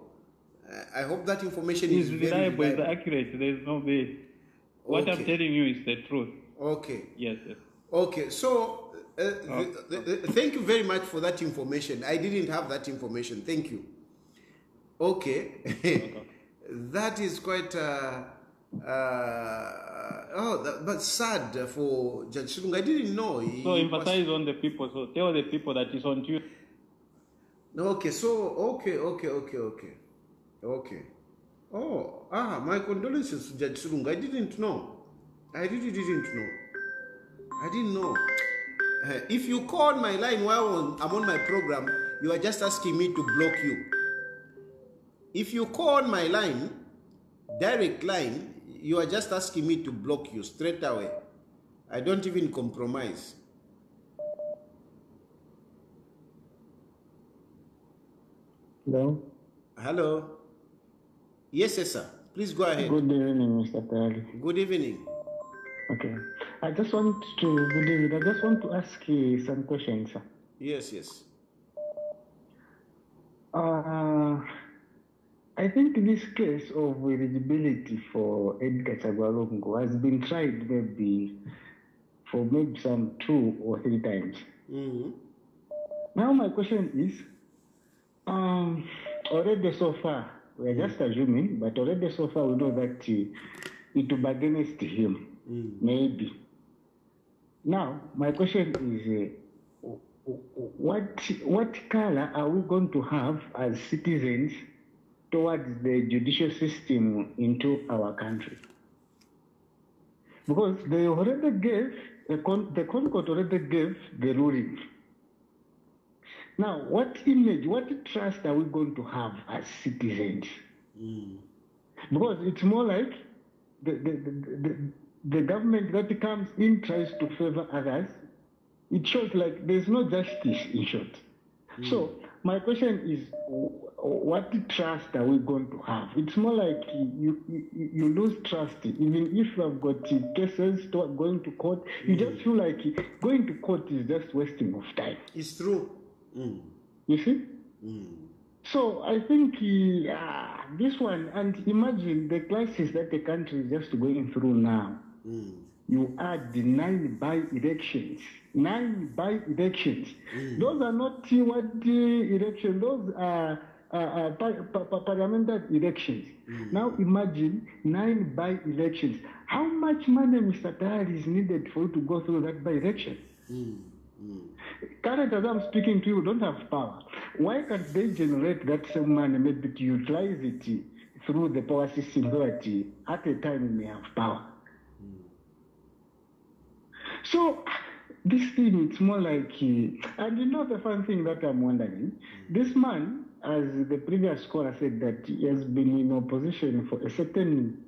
S1: I hope that information is
S13: reliable.
S1: It's
S13: accurate. There is no way. What I'm telling you is the truth.
S1: Okay.
S13: Yes.
S1: Okay. So. Thank you very much for that information. I didn't have that information. Thank you. Okay. That is quite but sad for Judge Sirungu. I didn't know.
S13: So emphasize on the people. So tell the people that it's on Tuesday.
S1: Okay. So okay. Oh, my condolences to Judge Sirungu. I didn't know. I really didn't know. I didn't know. If you call my line while I'm on my program, you are just asking me to block you. If you call my line, direct line, you are just asking me to block you straight away. I don't even compromise. Hello. Yes, sir. Please go ahead.
S14: Good evening, Mr. Tayari.
S1: Good evening.
S14: Okay. I just want to ask you some questions, sir.
S1: Yes.
S14: I think this case of eligibility for Edgar Chagwa has been tried maybe some 2 or 3 times. Now my question is, already so far, we are just assuming, but already so far we know that it will be against him, maybe. Now, my question is, what color are we going to have as citizens towards the judicial system into our country? Because they already gave, the Court already gave the ruling. Now, what image, what trust are we going to have as citizens? Because it's more like the government that comes in tries to favor others. It shows like there's no justice, in short. So my question is, what trust are we going to have? It's more like you lose trust. Even if you have got cases going to court, you just feel like going to court is just wasting of time.
S1: It's true.
S14: You see? So I think this one, and imagine the crisis that the country is just going through now. You add the 9 by-elections. 9 by-elections. Those are not what elections, those are parliamentary elections. Now imagine 9 by-elections. How much money, Mr. Tayari, is needed for you to go through that by-election? Current, as I'm speaking to you, don't have power. Why can't they generate that same money, maybe to utilize it through the power system so that at a time we may have power? So this thing, it's more like, and you know the fun thing that I'm wondering, this man, as the previous caller said, that he has been in opposition for a certain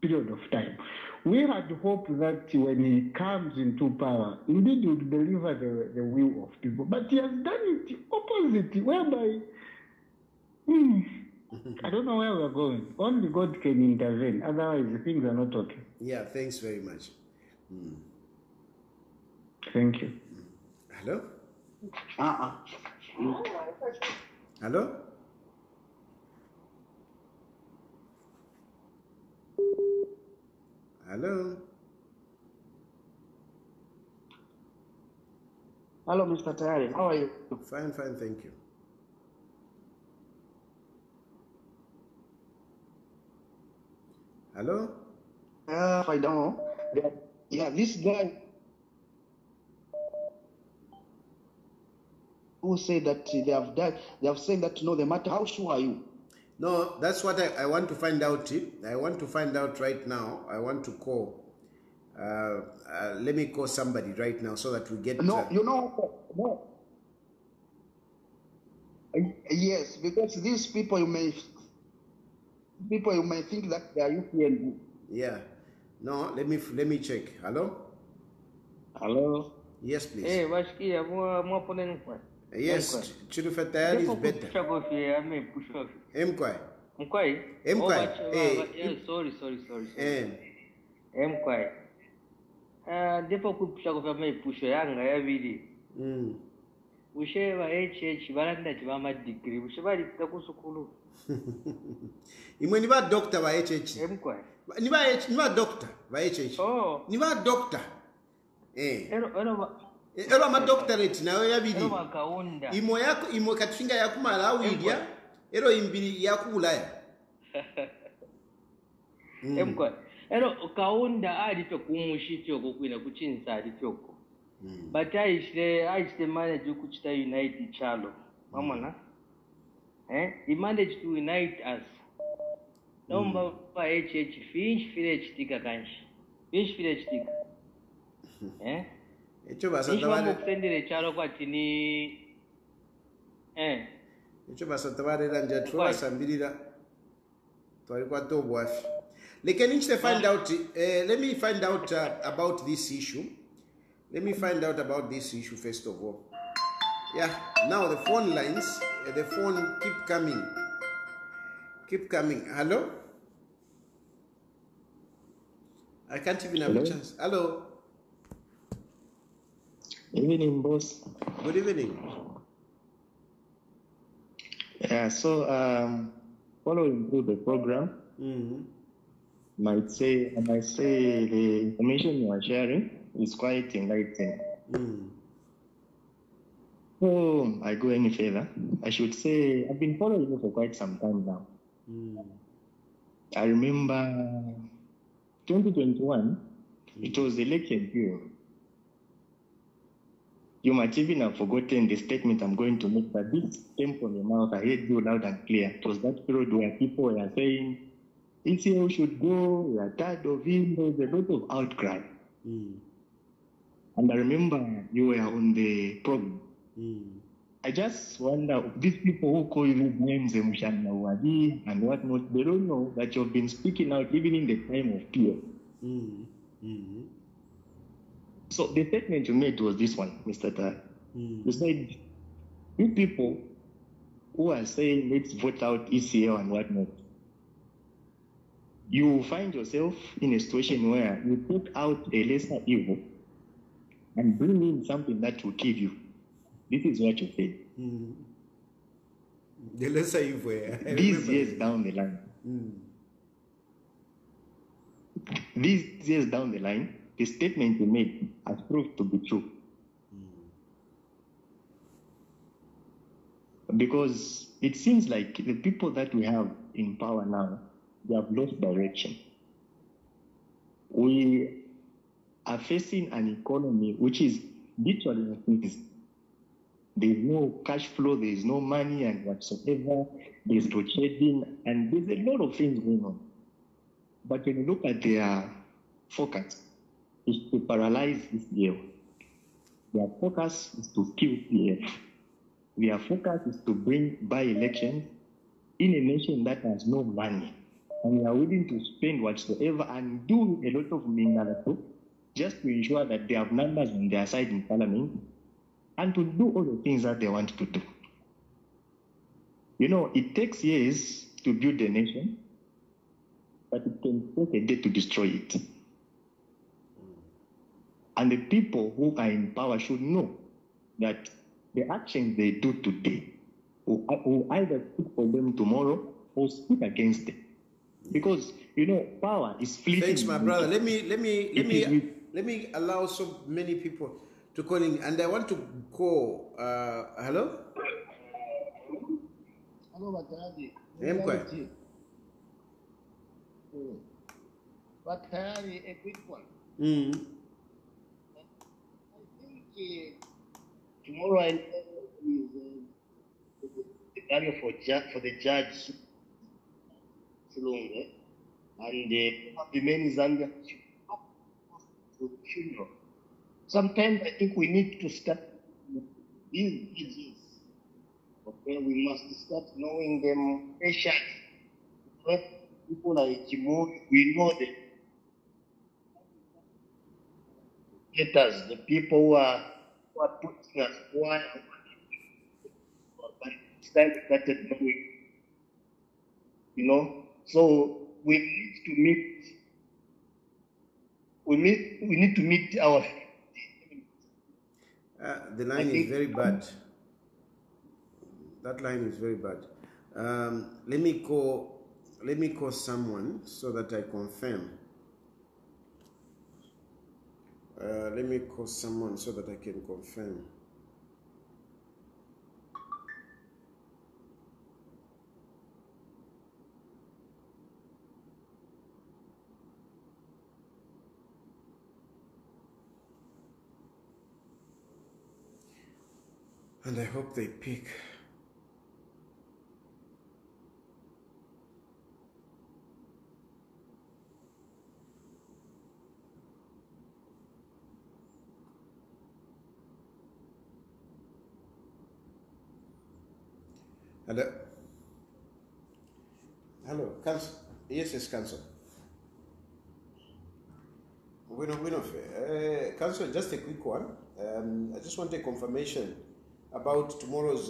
S14: period of time. We had hoped that when he comes into power, indeed he would deliver the will of people. But he has done it opposite, whereby, I don't know where we're going. Only God can intervene, otherwise things are not okay.
S1: Yeah, thanks very much.
S14: Thank you.
S1: Hello? Hello? Hello?
S15: Hello, Mr. Tayari. How are you?
S1: Fine, thank you. Hello?
S15: I don't know. Yeah, this guy who said that they have said that no, the matter. How sure are you?
S1: No, that's what I want to find out. I want to find out right now. I want to call. Let me call somebody right now so that we get.
S15: No. Yes, because these people you may think that they are UPNB.
S1: Yeah. No, let me check. Hello?
S15: Hello?
S1: Yes, please.
S16: Hey, wasikia mwaponeni kwa?
S1: Yes, Chirufetayari is better. Mkwai.
S16: Mkwai?
S1: Mkwai.
S16: Sorry. Mkwai. Ndipo kupusha kwa maipusho yanga yabiri. Ushe ba HH baranda chibama degree. Ushe bali takusukulu.
S1: Imwe ni ba doctor ba HH.
S16: Mkwai.
S1: Ni ba doctor ba HH.
S16: Oh.
S1: Ni ba doctor.
S16: Ero
S1: ama doctorate nawe yabiri.
S16: Ero makaunda.
S1: Imo katushinga yaku Malawi idya. Ero imbiri yaku Ulaya.
S16: Mkwai. Ero kaunda ali to kumushityo kukwina kuchinsa ali tyoko. But I managed to kuchita unite chalo. Mamona. He managed to unite us. Nomba pa HH finch village tika kanshi. Finch village tika.
S1: Echo basa tabare.
S16: Kutendere chalo kwa tini.
S1: Echo basa tabare ranja twa sambirira. Twali kwa tobwafi. Let me find out. Let me find out about this issue. Let me find out about this issue first of all. Yeah. Now the phone lines. The phone keep coming. Keep coming. Hello. I can't even have a chance. Hello.
S17: Evening, boss.
S1: Good evening.
S17: Yeah. So following through the program. I might say the information you are sharing is quite enlightening. Oh, I go any further. I should say I've been following you for quite some time now. I remember 2021, it was the election period. You might even have forgotten the statement I'm going to make, but this came from your mouth. I heard you loud and clear. It was that period where people were saying, ECO should go, we are tired of him, there was a lot of outcry. And I remember you were on the program. I just wonder, these people who call you names and whatnot, they don't know that you've been speaking out even in the time of fear. So the statement you made was this one, Mr. Tar. You said, you people who are saying let's vote out ECL and whatnot, you find yourself in a situation where you put out a lesser evil and bring in something that will kill you. This is what you say.
S1: The lesser evil. I
S17: These
S1: remember
S17: years
S1: that.
S17: down the line, these years down the line, the statement you made has proved to be true. Because it seems like the people that we have in power now, they have lost direction. We are facing an economy which is literally in a freeze. There is no cash flow, there is no money and whatsoever, there is load shedding, and there's a lot of things going on. But when you look at their focus, is to paralyze this deal. Their focus is to kill PF. Their focus is to bring by-elections in a nation that has no money. And we are willing to spend whatsoever and do a lot of mingalato just to ensure that they have numbers on their side in parliament and to do all the things that they want to do. You know, it takes years to build a nation, but it can take a day to destroy it. And the people who are in power should know that the actions they do today will either speak for them tomorrow or speak against them. Because, you know, power is fleeting.
S1: Thanks, my brother. Let me allow so many people to call in, and I want to call. Hello.
S11: Hello, Batari. Batari, a quick one. I think tomorrow is the barrier for the judge, Lungu, and the many Zambia to funeral. Sometimes I think we need to start these judges. Okay, we must start knowing them patiently. People like Kimu, we know them. Haters, the people who are putting us quiet, but it's time we started knowing. You know, so we need to meet. We need to meet our.
S1: The line is very bad. That line is very bad. Let me call someone so that I confirm. Let me call someone so that I can confirm. And I hope they pick. Hello. Hello. Council. Yes, Council. Council, just a quick one. I just want a confirmation about tomorrow's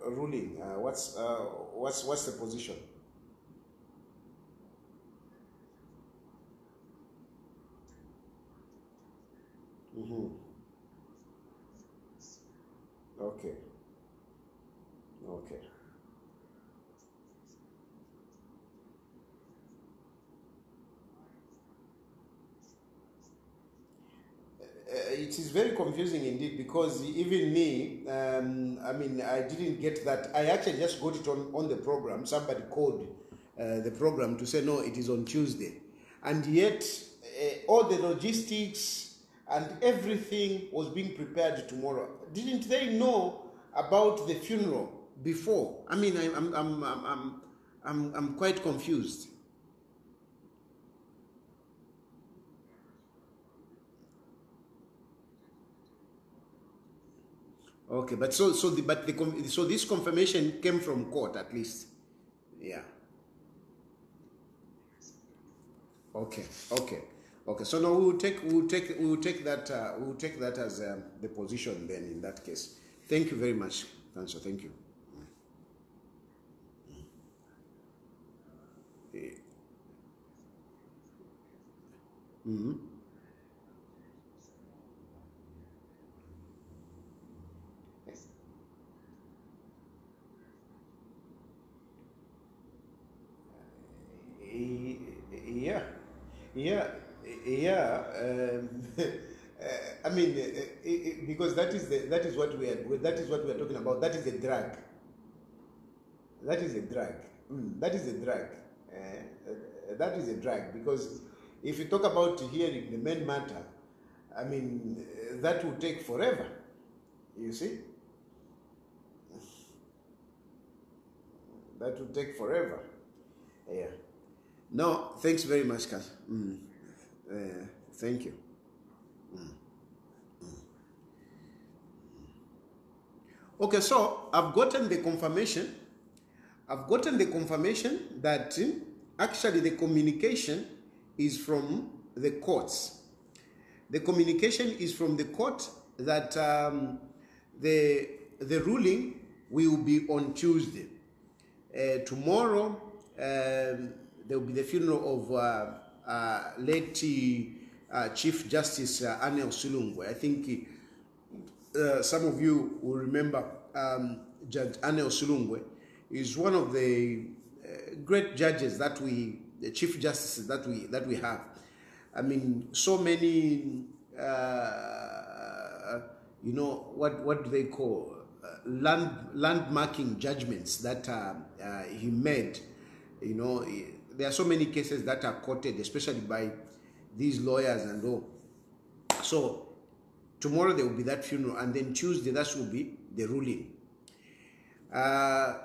S1: ruling. What's the position? Okay. It is very confusing indeed, because even me, I mean, I didn't get that. I actually just got it on the program. Somebody called the program to say, no, it is on Tuesday. And yet, all the logistics and everything was being prepared tomorrow. Didn't they know about the funeral before? I mean, I'm quite confused. Okay, but so this confirmation came from court, at least. Yeah. Okay. So now we'll take that as the position then in that case. Thank you very much, Council. Thank you. Yeah, yeah. I mean, because that is what we are talking about. That is a drag. That is a drag. That is a drag. That is a drag, because if you talk about hearing the main matter, I mean, that will take forever. You see, that will take forever. Yeah. No, thanks very much, Kat. Thank you. Okay, so I've gotten the confirmation. That actually the communication is from the courts. The communication is from the court that the ruling will be on Tuesday. Tomorrow there will be the funeral of late Chief Justice Anel Sulungwe. I think some of you will remember Judge Anel Sulungwe is one of the great judges the Chief Justices that we have. I mean, so many, you know, what do they call landmarking judgments that he made. You know, there are so many cases that are quoted, especially by these lawyers and all. So tomorrow there will be that funeral, and then Tuesday that will be the ruling.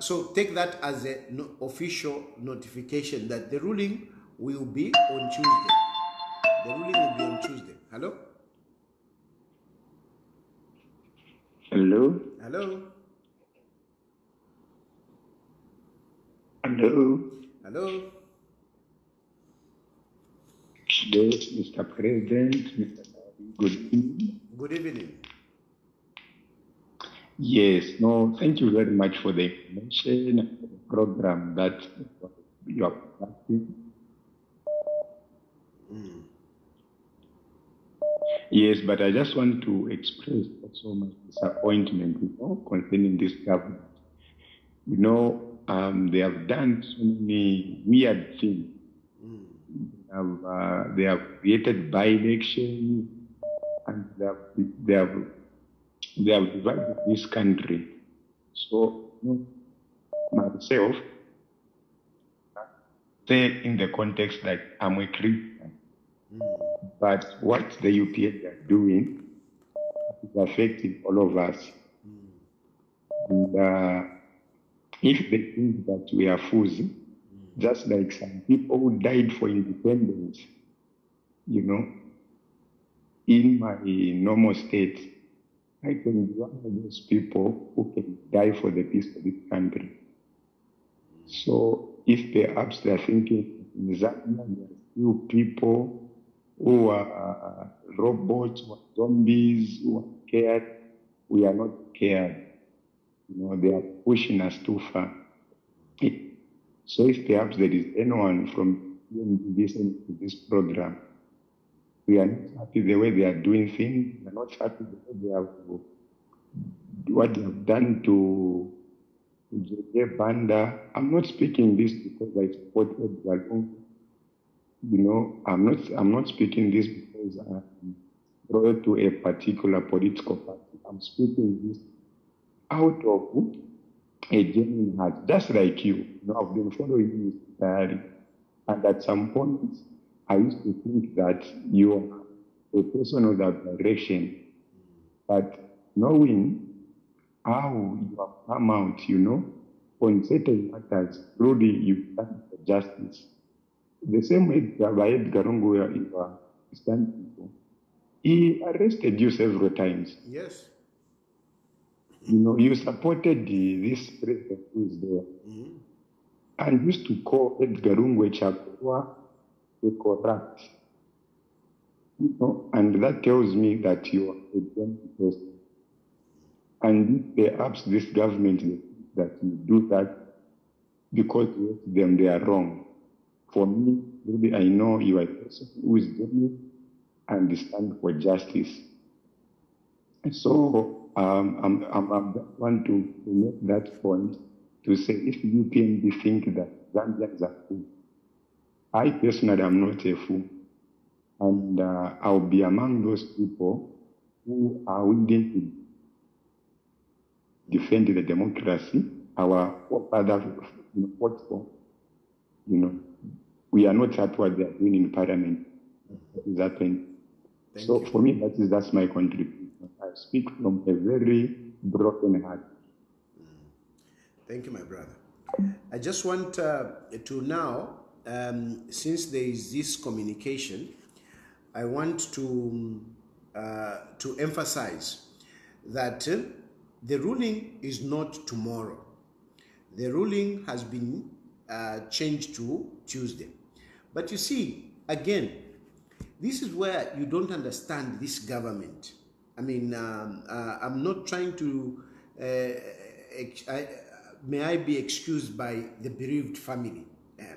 S1: So take that as an official notification that the ruling will be on Tuesday. The ruling will be on Tuesday. Hello?
S12: Hello?
S1: Hello?
S12: Hello?
S1: Hello?
S12: Yes, Mr. President, Mr. Good evening.
S1: Good evening.
S12: Yes, no, thank you very much for the information and the program that you are conducting. Yes, but I just want to express also my disappointment, you know, concerning this government. You know, they have done so many weird things. They have created by-elections, and they have divided this country. So, you know, myself, say in the context that I'm a Christian, but what the UPA are doing is affecting all of us. And if they think that we are fools, just like some people who died for independence, you know, in my normal state, I can be one of those people who can die for the peace of this country. So if perhaps they're thinking in Zambia, there are few people who are robots, who are zombies, who are scared, we are not scared. You know, they are pushing us too far. So if perhaps there is anyone from listening to this program, we are not happy the way they are doing things, we are not happy the way they have, what they have done to J.J. Banda. I'm not speaking this because I support Edgar. You know, I'm not speaking this because I'm loyal to a particular political party. I'm speaking this out of a genuine heart, just like you. You know, I've been following you entirely, and at some point, I used to think that you are a person of that direction, but knowing how you have come out, you know, on certain matters, really you stand for justice. The same way Edgar, where you are standing for, he arrested you several times.
S1: Yes.
S12: You know, you supported this president who is there, and used to call Edgar Chagwa a corrupt. You know, and that tells me that you are a genuine person. And perhaps this government that you do that because to them they are wrong. For me, really, I know you are a person who is genuine and stand for justice. And so I want to make that point to say if UPNB think that Zambians are fool, I personally am not a fool. And I'll be among those people who are willing to defend the democracy, our father fought for. We are not at what they are doing in Parliament. Is happening. So for me, that's my contribution. I speak from a very broken heart.
S1: Thank you, my brother. I just want to now, since there is this communication, I want to emphasize that the ruling is not tomorrow. The ruling has been changed to Tuesday. But you see, again, this is where you don't understand this government. I mean, I'm not trying to, may I be excused by the bereaved family.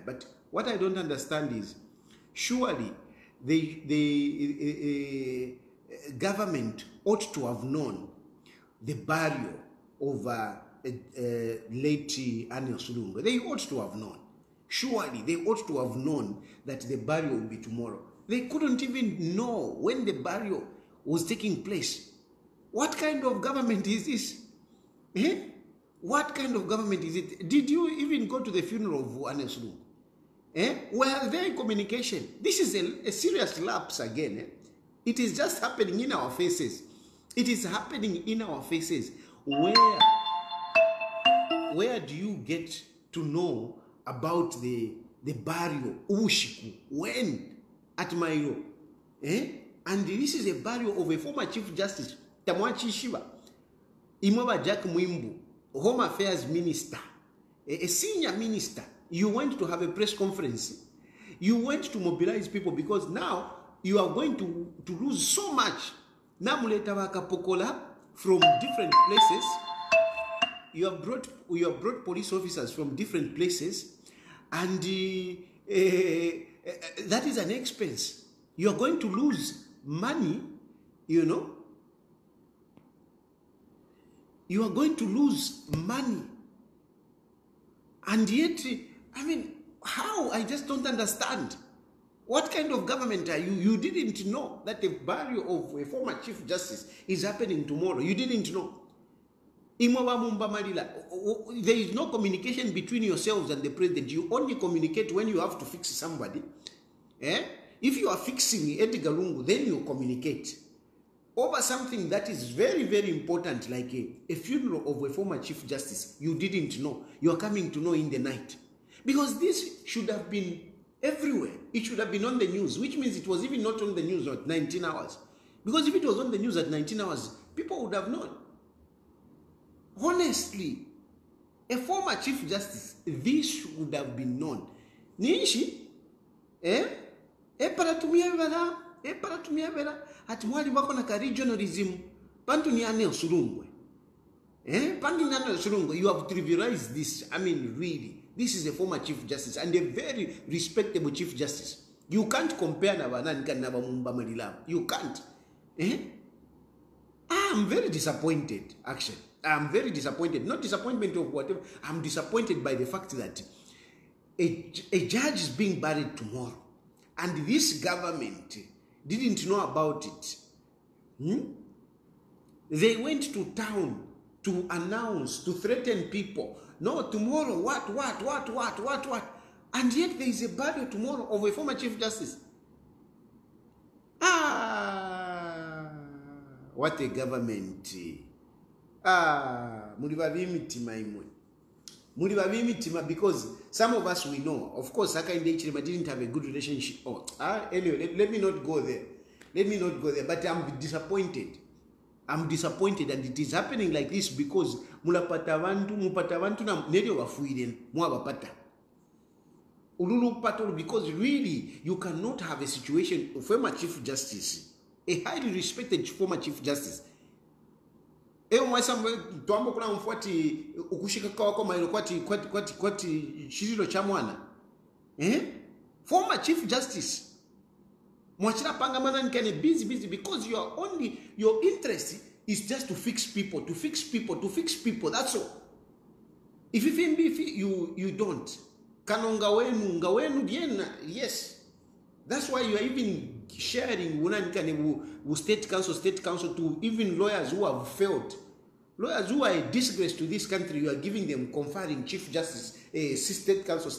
S1: But what I don't understand is, surely the government ought to have known the burial of late Anil Sulungu. They ought to have known. Surely they ought to have known that the burial will be tomorrow. They couldn't even know when the burial was taking place. What kind of government is this? Eh? What kind of government is it? Did you even go to the funeral of Anil Sulungu? Were there in communication? This is a serious lapse again. It is just happening in our faces. It is happening in our faces. Where do you get to know about the burial? Ushiku. When? At Mairo. And this is a burial of a former Chief Justice, Tamwachi Shiva, Imaba Jack Mwimbu, Home Affairs Minister, a senior minister. You went to have a press conference. You went to mobilize people because now you are going to lose so much. Namuleta Wakapokola from different places. You have brought police officers from different places, and that is an expense. You are going to lose money, You are going to lose money. And yet, I mean, how? I just don't understand. What kind of government are you? You didn't know that the burial of a former Chief Justice is happening tomorrow. You didn't know. There is no communication between yourselves and the president. You only communicate when you have to fix somebody. If you are fixing Edgar Lungu, then you communicate. Over something that is very, very important, like a funeral of a former Chief Justice, you didn't know. You are coming to know in the night. Because this should have been everywhere. It should have been on the news, which means it was even not on the news at 19 hours. Because if it was on the news at 19 hours, people would have known. Honestly, a former Chief Justice, this would have been known. Nishi, paratumia vera, ati mwali wako na ka regionalism, pantu ni Anil Sulungu. Pantu ni Anil Sulungu, you have trivialized this. I mean, really, this is a former Chief Justice and a very respectable Chief Justice. You can't compare Nabananka Nabamumba Malila. You can't. I'm very disappointed, actually. I'm very disappointed. Not disappointment of whatever. I'm disappointed by the fact that a judge is being buried tomorrow. And this government didn't know about it. They went to town to announce, to threaten people. No, tomorrow, what? And yet there is a burial tomorrow of a former Chief Justice. What a government. Because some of us we know, of course, Hakainde Hichilema didn't have a good relationship. Anyway, let me not go there. But I'm disappointed. And it is happening like this because mupata vantu na neri wafuiden mwabapata. Because really, you cannot have a situation of former Chief Justice, a highly respected former Chief Justice. Tuambo kuna mfuati ukushika kwa mailo kwati shizilo cha mwana. Former Chief Justice. Mwachira pangamana nkane busy because your interest is just to fix people, that's all. If you don't. Kanonga wenu diena, yes. That's why you are even sharing with state council to even lawyers who have failed. Lawyers who are a disgrace to this country, you are giving them, conferring chief justice, state council.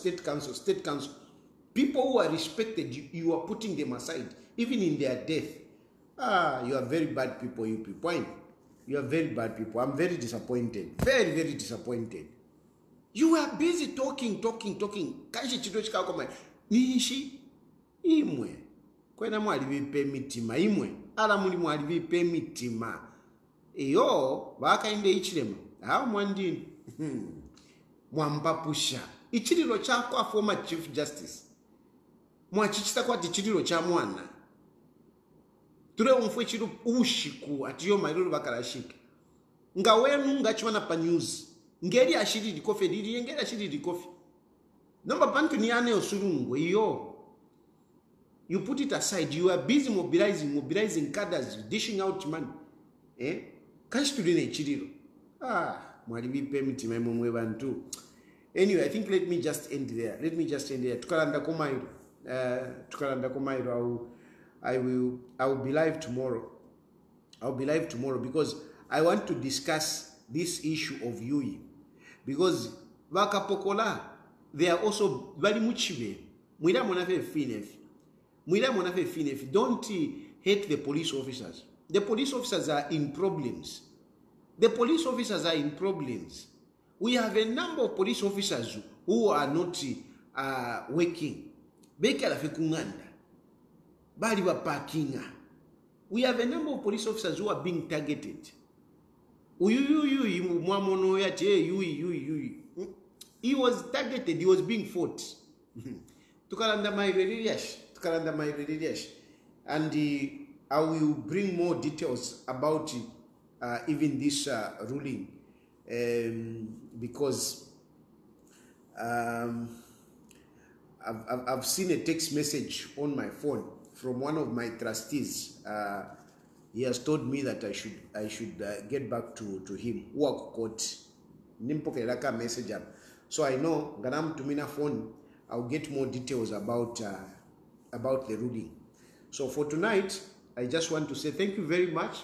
S1: People who are respected, you are putting them aside, even in their death. You are very bad people, you people. You are very bad people. I'm very disappointed. Very, very disappointed. You are busy talking. Kanshi chito chikakoma. Nishi imwe. Kwena mwali vipe mitima imwe. Ala muli mwali vipe mitima. Iyo Hakainde Hichilema. Hao mwandini. Mwampapusha. Ichililo chako former chief justice. Mwachichita kwa tichililo cha mwana. Ture umfwe chiru ushiku atiyo mailulu bakarashika. Nga wenu ngachwana pa news. Ngeri ashiri dikofe diri ngeri ashiri dikofe. Namba pantu ni ane osurungu iyo. You put it aside. You are busy mobilizing cadres, dishing out money. Kanshi tudine chiriro. Mwali vipe mitima mwe bantu. Anyway, I think let me just end there. Tukalanda komairo. I will be live tomorrow. Because I want to discuss this issue of Yui. Because Vakapokola, they are also very muchive. Mwida monafe finef. Don't hate the police officers. The police officers are in problems. We have a number of police officers who are not working. Bekala fekunganda. Bali wa parkinga. We have a number of police officers who are being targeted. He was targeted, he was being fought. Tukalanda my religious. And I will bring more details about even this ruling. Because I've seen a text message on my phone from one of my trustees. He has told me that I should get back to him. Work court. Nimpokelaka message up. So I know ganam tumina phone. I'll get more details about the ruling. So for tonight, I just want to say thank you very much.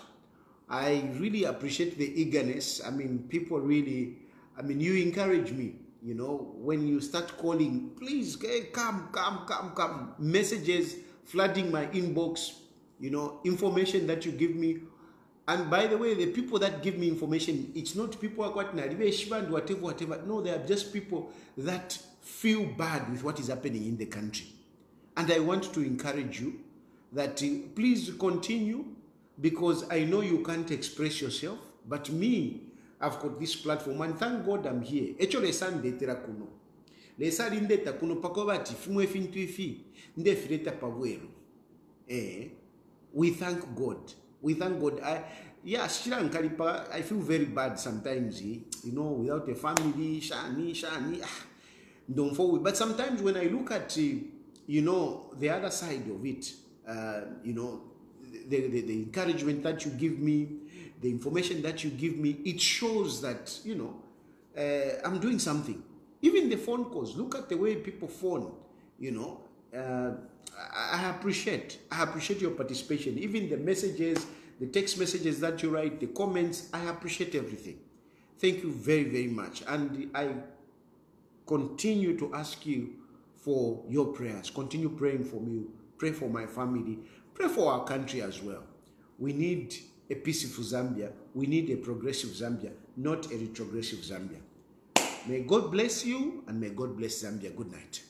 S1: I really appreciate the eagerness. I mean, people really. I mean, you encourage me. You know, when you start calling, please come. Messages flooding my inbox. You know, information that you give me. And by the way, the people that give me information, it's not people who are whatever. No, they are just people that feel bad with what is happening in the country. And I want to encourage you that please continue, because I know you can't express yourself, but me, I've got this platform, and thank God I'm here. Echo Sunday terakuno. Lesa lindeta kuno pakobati fimwe fintu ifi nde fileta pawero. We thank God. I feel very bad sometimes, you know, without a family, shani, don't forward. But sometimes when I look at, you know, the other side of it, you know, the encouragement that you give me, the information that you give me, it shows that, you know, I'm doing something. Even the phone calls, look at the way people phone, you know. I appreciate your participation. Even the messages, the text messages that you write, the comments, I appreciate everything. Thank you very, very much. And I continue to ask you for your prayers. Continue praying for me. Pray for my family. Pray for our country as well. We need a peaceful Zambia. We need a progressive Zambia, not a retrogressive Zambia. May God bless you, and may God bless Zambia. Good night.